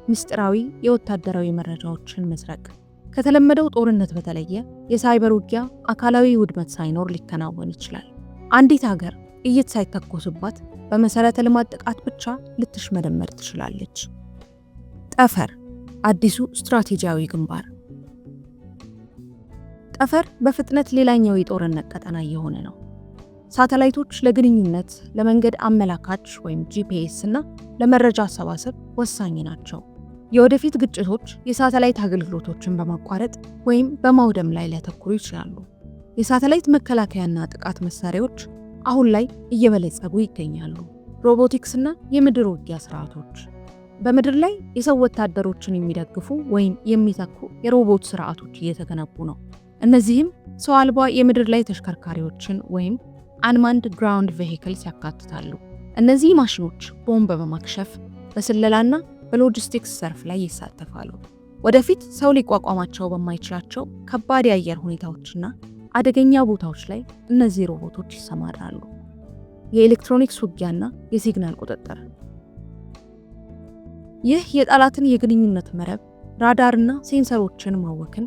ምስጢራዊ የወታደራዊ መረጃዎችን መስረቅ። ከተለመደው ጦርነት በተለየ የሳይበር ውጊያ አካላዊ ውድመት ሳይኖር ሊከናወን ይችላል። አንዲት ሀገር ጥይት ሳይተኮስባት በመሰረተ ልማት ጥቃት ብቻ ልትሽመደመድ ትችላለች። ጠፈር፣ አዲሱ ስትራቴጂያዊ ግንባር። ጠፈር በፍጥነት ሌላኛው የጦርነት ቀጠና እየሆነ ነው። ሳተላይቶች ለግንኙነት፣ ለመንገድ አመላካች ወይም ጂፒኤስ እና ለመረጃ አሰባሰብ ወሳኝ ናቸው። የወደፊት ግጭቶች የሳተላይት አገልግሎቶችን በማቋረጥ ወይም በማውደም ላይ ሊያተኩሩ ይችላሉ። የሳተላይት መከላከያና ጥቃት መሳሪያዎች አሁን ላይ እየበለጸጉ ይገኛሉ። ሮቦቲክስ እና የምድር ውጊያ ስርዓቶች። በምድር ላይ የሰው ወታደሮችን የሚደግፉ ወይም የሚተኩ የሮቦት ስርዓቶች እየተገነቡ ነው። እነዚህም ሰው አልባ የምድር ላይ ተሽከርካሪዎችን ወይም አንማንድ ግራውንድ ቬሂክልስ ያካትታሉ። እነዚህ ማሽኖች ቦምብ በማክሸፍ በስለላና በሎጂስቲክስ ዘርፍ ላይ ይሳተፋሉ። ወደፊት ሰው ሊቋቋማቸው በማይችላቸው ከባድ የአየር ሁኔታዎችና አደገኛ ቦታዎች ላይ እነዚህ ሮቦቶች ይሰማራሉ። የኤሌክትሮኒክስ ውጊያና የሲግናል ቁጥጥር። ይህ የጠላትን የግንኙነት መረብ፣ ራዳርና ሴንሰሮችን ማወክን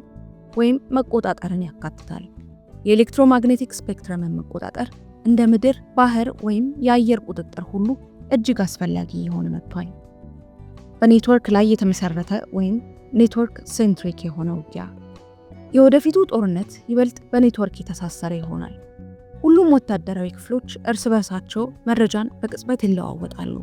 ወይም መቆጣጠርን ያካትታል። የኤሌክትሮማግኔቲክ ስፔክትረምን መቆጣጠር እንደ ምድር፣ ባህር ወይም የአየር ቁጥጥር ሁሉ እጅግ አስፈላጊ የሆነ መጥቷል። በኔትወርክ ላይ የተመሰረተ ወይም ኔትወርክ ሴንትሪክ የሆነ ውጊያ። የወደፊቱ ጦርነት ይበልጥ በኔትወርክ የተሳሰረ ይሆናል። ሁሉም ወታደራዊ ክፍሎች እርስ በርሳቸው መረጃን በቅጽበት ይለዋወጣሉ።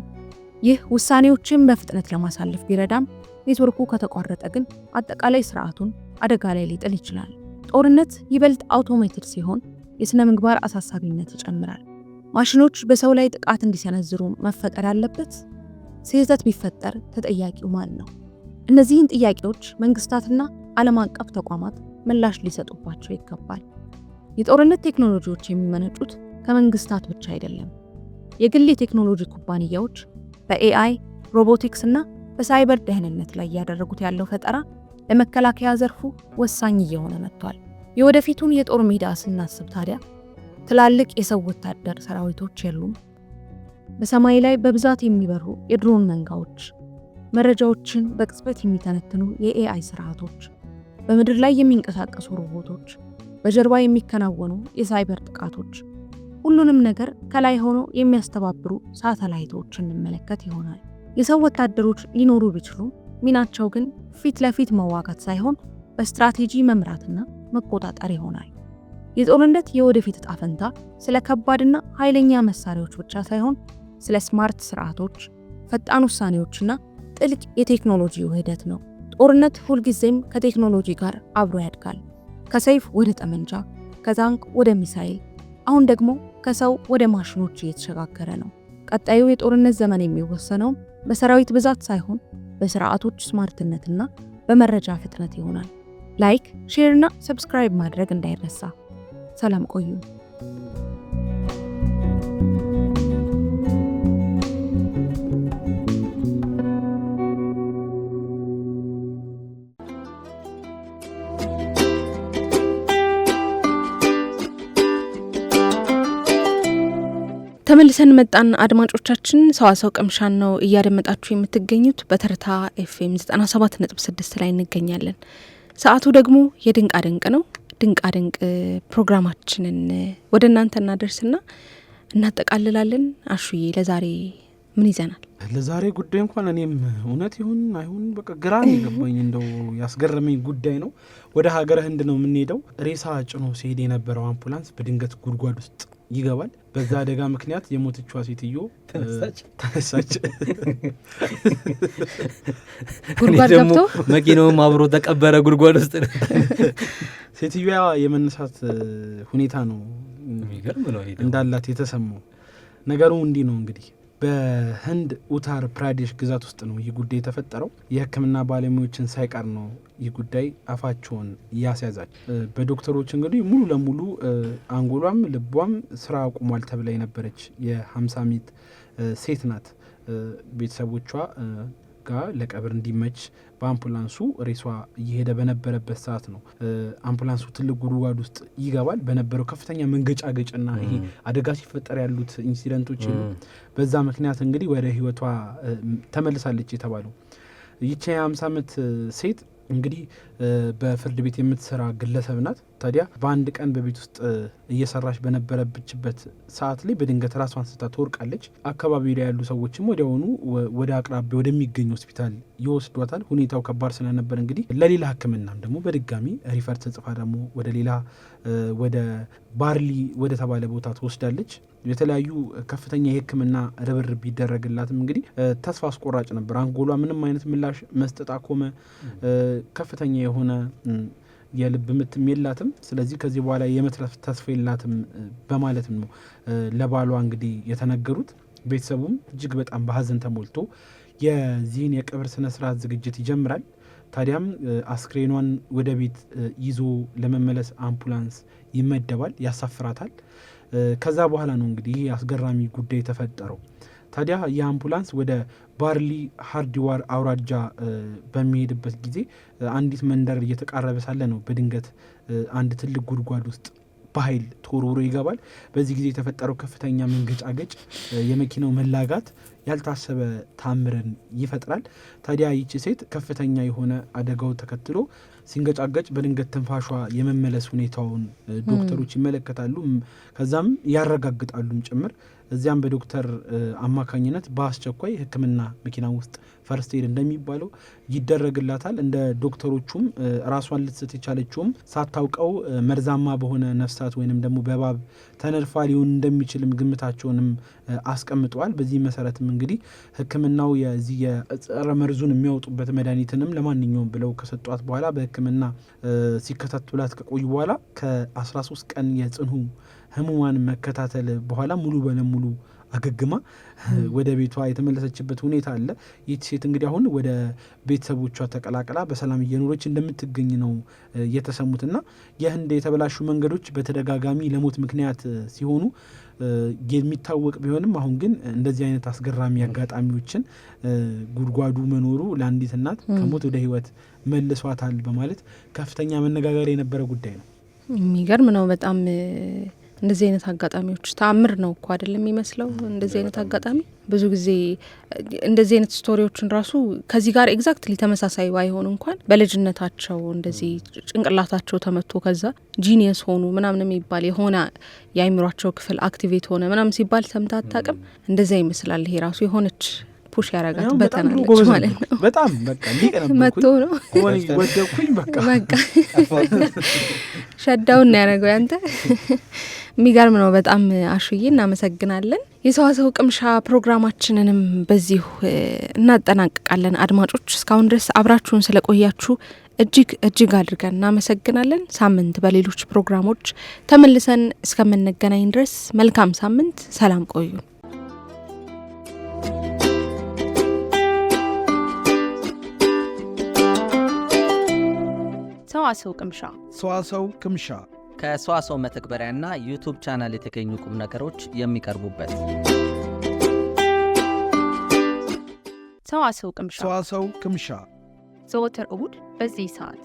ይህ ውሳኔዎችን በፍጥነት ለማሳለፍ ቢረዳም ኔትወርኩ ከተቋረጠ ግን አጠቃላይ ስርዓቱን አደጋ ላይ ሊጥል ይችላል። ጦርነት ይበልጥ አውቶሜትድ ሲሆን የሥነ ምግባር አሳሳቢነት ይጨምራል። ማሽኖች በሰው ላይ ጥቃት እንዲሰነዝሩ መፈቀድ አለበት? ስህተት ቢፈጠር ተጠያቂው ማን ነው? እነዚህን ጥያቄዎች መንግስታትና ዓለም አቀፍ ተቋማት ምላሽ ሊሰጡባቸው ይገባል። የጦርነት ቴክኖሎጂዎች የሚመነጩት ከመንግስታት ብቻ አይደለም። የግል የቴክኖሎጂ ኩባንያዎች በኤአይ፣ ሮቦቲክስ እና በሳይበር ደህንነት ላይ ያደረጉት ያለው ፈጠራ ለመከላከያ ዘርፉ ወሳኝ እየሆነ መጥቷል። የወደፊቱን የጦር ሜዳ ስናስብ ታዲያ ትላልቅ የሰው ወታደር ሰራዊቶች የሉም። በሰማይ ላይ በብዛት የሚበሩ የድሮን መንጋዎች፣ መረጃዎችን በቅጽበት የሚተነትኑ የኤአይ ስርዓቶች፣ በምድር ላይ የሚንቀሳቀሱ ሮቦቶች፣ በጀርባ የሚከናወኑ የሳይበር ጥቃቶች፣ ሁሉንም ነገር ከላይ ሆኖ የሚያስተባብሩ ሳተላይቶችን እንመለከት ይሆናል። የሰው ወታደሮች ሊኖሩ ቢችሉም ሚናቸው ግን ፊት ለፊት መዋጋት ሳይሆን በስትራቴጂ መምራትና መቆጣጠር ይሆናል። የጦርነት የወደፊት ዕጣ ፈንታ ስለ ከባድና ኃይለኛ መሳሪያዎች ብቻ ሳይሆን ስለ ስማርት ስርዓቶች፣ ፈጣን ውሳኔዎችና ጥልቅ የቴክኖሎጂ ውህደት ነው። ጦርነት ሁልጊዜም ከቴክኖሎጂ ጋር አብሮ ያድጋል። ከሰይፍ ወደ ጠመንጃ፣ ከታንክ ወደ ሚሳኤል፣ አሁን ደግሞ ከሰው ወደ ማሽኖች እየተሸጋገረ ነው። ቀጣዩ የጦርነት ዘመን የሚወሰነው በሰራዊት ብዛት ሳይሆን በስርዓቶች ስማርትነትና በመረጃ ፍጥነት ይሆናል። ላይክ፣ ሼር እና ሰብስክራይብ ማድረግ እንዳይረሳ። ሰላም ቆዩ። ተመልሰን መጣን። አድማጮቻችን ሰዋሰው ቀምሻን ነው እያደመጣችሁ የምትገኙት። በተርታ ኤፍኤም 97.6 ላይ እንገኛለን። ሰዓቱ ደግሞ የድንቃ ድንቅ ነው። ድንቃ ድንቅ ፕሮግራማችንን ወደ እናንተ እናደርስና እናጠቃልላለን። አሹዬ ለዛሬ ምን ይዘናል? ለዛሬ ጉዳይ እንኳን እኔም እውነት ይሁን አይሁን በቃ ግራ የገባኝ እንደው ያስገረመኝ ጉዳይ ነው። ወደ ሀገረ ህንድ ነው የምንሄደው። ሬሳ ጭኖ ሲሄድ የነበረው አምቡላንስ በድንገት ጉድጓድ ውስጥ ይገባል። በዛ አደጋ ምክንያት የሞተችዋ ሴትዮ ተነሳች። ጉድጓድ ገብቶ መኪናውም አብሮ ተቀበረ ጉድጓድ ውስጥ። ሴትዮዋ የመነሳት ሁኔታ ነው የሚገርም ነው እንዳላት የተሰማው። ነገሩ እንዲህ ነው እንግዲህ በህንድ ኡታር ፕራዴሽ ግዛት ውስጥ ነው ይህ ጉዳይ የተፈጠረው። የሕክምና ባለሙያዎችን ሳይቀር ነው ይህ ጉዳይ አፋቸውን ያስያዛል። በዶክተሮች እንግዲህ ሙሉ ለሙሉ አንጎሏም ልቧም ስራ አቁሟል ተብላ የነበረች የ50 ዓመት ሴት ናት። ቤተሰቦቿ ጋር ለቀብር እንዲመች በአምቡላንሱ ሬሷ እየሄደ በነበረበት ሰዓት ነው አምቡላንሱ ትልቅ ጉድጓድ ውስጥ ይገባል። በነበረው ከፍተኛ መንገጫገጭና ይሄ አደጋ ሲፈጠር ያሉት ኢንሲደንቶች በዛ ምክንያት እንግዲህ ወደ ህይወቷ ተመልሳለች የተባለው ይቺ የ50 ዓመት ሴት እንግዲህ በፍርድ ቤት የምትሰራ ግለሰብ ናት። ታዲያ በአንድ ቀን በቤት ውስጥ እየሰራች በነበረችበት ሰዓት ላይ በድንገት ራሷን ስታ ትወርቃለች። አካባቢ ላይ ያሉ ሰዎችም ወዲያውኑ ወደ አቅራቢያ ወደሚገኝ ሆስፒታል ይወስዷታል። ሁኔታው ከባድ ስለነበር እንግዲህ ለሌላ ሕክምናም ደግሞ በድጋሚ ሪፈር ተጽፋ ደግሞ ወደ ሌላ ወደ ባርሊ ወደ ተባለ ቦታ ትወስዳለች። የተለያዩ ከፍተኛ የሕክምና ርብርብ ቢደረግላትም እንግዲህ ተስፋ አስቆራጭ ነበር። አንጎሏ ምንም አይነት ምላሽ መስጠት አቆመ። ከፍተኛ የሆነ የልብ ምትም የላትም። ስለዚህ ከዚህ በኋላ የመትረፍ ተስፋ የላትም በማለትም ነው ለባሏ እንግዲህ የተነገሩት። ቤተሰቡም እጅግ በጣም በሀዘን ተሞልቶ የዚህን የቀብር ስነስርዓት ዝግጅት ይጀምራል። ታዲያም አስክሬኗን ወደ ቤት ይዞ ለመመለስ አምቡላንስ ይመደባል፣ ያሳፍራታል። ከዛ በኋላ ነው እንግዲህ አስገራሚ ጉዳይ የተፈጠረው። ታዲያ የአምቡላንስ ወደ ባርሊ ሃርዲዋር አውራጃ በሚሄድበት ጊዜ አንዲት መንደር እየተቃረበ ሳለ ነው በድንገት አንድ ትልቅ ጉድጓድ ውስጥ በኃይል ተወርውሮ ይገባል። በዚህ ጊዜ የተፈጠረው ከፍተኛ መንገጫገጭ፣ የመኪናው መላጋት ያልታሰበ ታምርን ይፈጥራል። ታዲያ ይቺ ሴት ከፍተኛ የሆነ አደጋው ተከትሎ ሲንገጫገጭ በድንገት ትንፋሿ የመመለስ ሁኔታውን ዶክተሮች ይመለከታሉ። ከዛም ያረጋግጣሉም ጭምር። እዚያም በዶክተር አማካኝነት በአስቸኳይ ሕክምና መኪና ውስጥ ፈርስት ኤድ እንደሚባለው ይደረግላታል። እንደ ዶክተሮቹም ራሷን ልትስት የቻለችውም ሳታውቀው መርዛማ በሆነ ነፍሳት ወይንም ደግሞ በእባብ ተነድፋ ሊሆን እንደሚችልም ግምታቸውንም አስቀምጠዋል። በዚህ መሰረትም እንግዲህ ሕክምናው የዚህ የጸረ መርዙን የሚያወጡበት መድኃኒትንም ለማንኛውም ብለው ከሰጧት በኋላ በሕክምና ሲከታተሏት ከቆዩ በኋላ ከ13 ቀን የጽኑ ህሙማን መከታተል በኋላ ሙሉ በሙሉ አገግማ ወደ ቤቷ የተመለሰችበት ሁኔታ አለ። ይህች ሴት እንግዲህ አሁን ወደ ቤተሰቦቿ ተቀላቅላ በሰላም እየኖረች እንደምትገኝ ነው የተሰሙትና የህንድ የተበላሹ መንገዶች በተደጋጋሚ ለሞት ምክንያት ሲሆኑ የሚታወቅ ቢሆንም አሁን ግን እንደዚህ አይነት አስገራሚ አጋጣሚዎችን ጉድጓዱ መኖሩ ለአንዲት እናት ከሞት ወደ ህይወት መልሷታል በማለት ከፍተኛ መነጋገር የነበረ ጉዳይ ነው። የሚገርም ነው በጣም እንደዚህ አይነት አጋጣሚዎች ተአምር ነው እኮ አይደለም የሚመስለው። እንደዚህ አይነት አጋጣሚ ብዙ ጊዜ እንደዚህ አይነት ስቶሪዎችን ራሱ ከዚህ ጋር ኤግዛክትሊ ተመሳሳይ ባይሆኑ እንኳን በልጅነታቸው እንደዚህ ጭንቅላታቸው ተመቶ ከዛ ጂኒየስ ሆኑ ምናምን የሚባል የሆነ የአይምሯቸው ክፍል አክቲቬት ሆነ ምናምን ሲባል ሰምተህ አታውቅም? እንደዛ ይመስላል ይሄ ራሱ የሆነች ፑሽ ያረጋት በተናለች ማለት ነው። በጣም በቃ መጥቶ ነው ወደኩኝ በቃ ሸዳውን ነው ያደረገው ያንተ። የሚገርም ነው በጣም አሹዬ፣ እናመሰግናለን። የሰዋሰው ቅምሻ ፕሮግራማችንንም በዚሁ እናጠናቅቃለን። አድማጮች እስካሁን ድረስ አብራችሁን ስለቆያችሁ እጅግ አድርገን እናመሰግናለን። ሳምንት በሌሎች ፕሮግራሞች ተመልሰን እስከምንገናኝ ድረስ መልካም ሳምንት፣ ሰላም ቆዩን። ሰዋሰው ቅምሻ ከሰዋሰው መተግበሪያና ዩቱብ ቻናል የተገኙ ቁም ነገሮች የሚቀርቡበት ሰዋሰው ቅምሻ ሰዋሰው ቅምሻ ዘወትር እሁድ በዚህ ሰዓት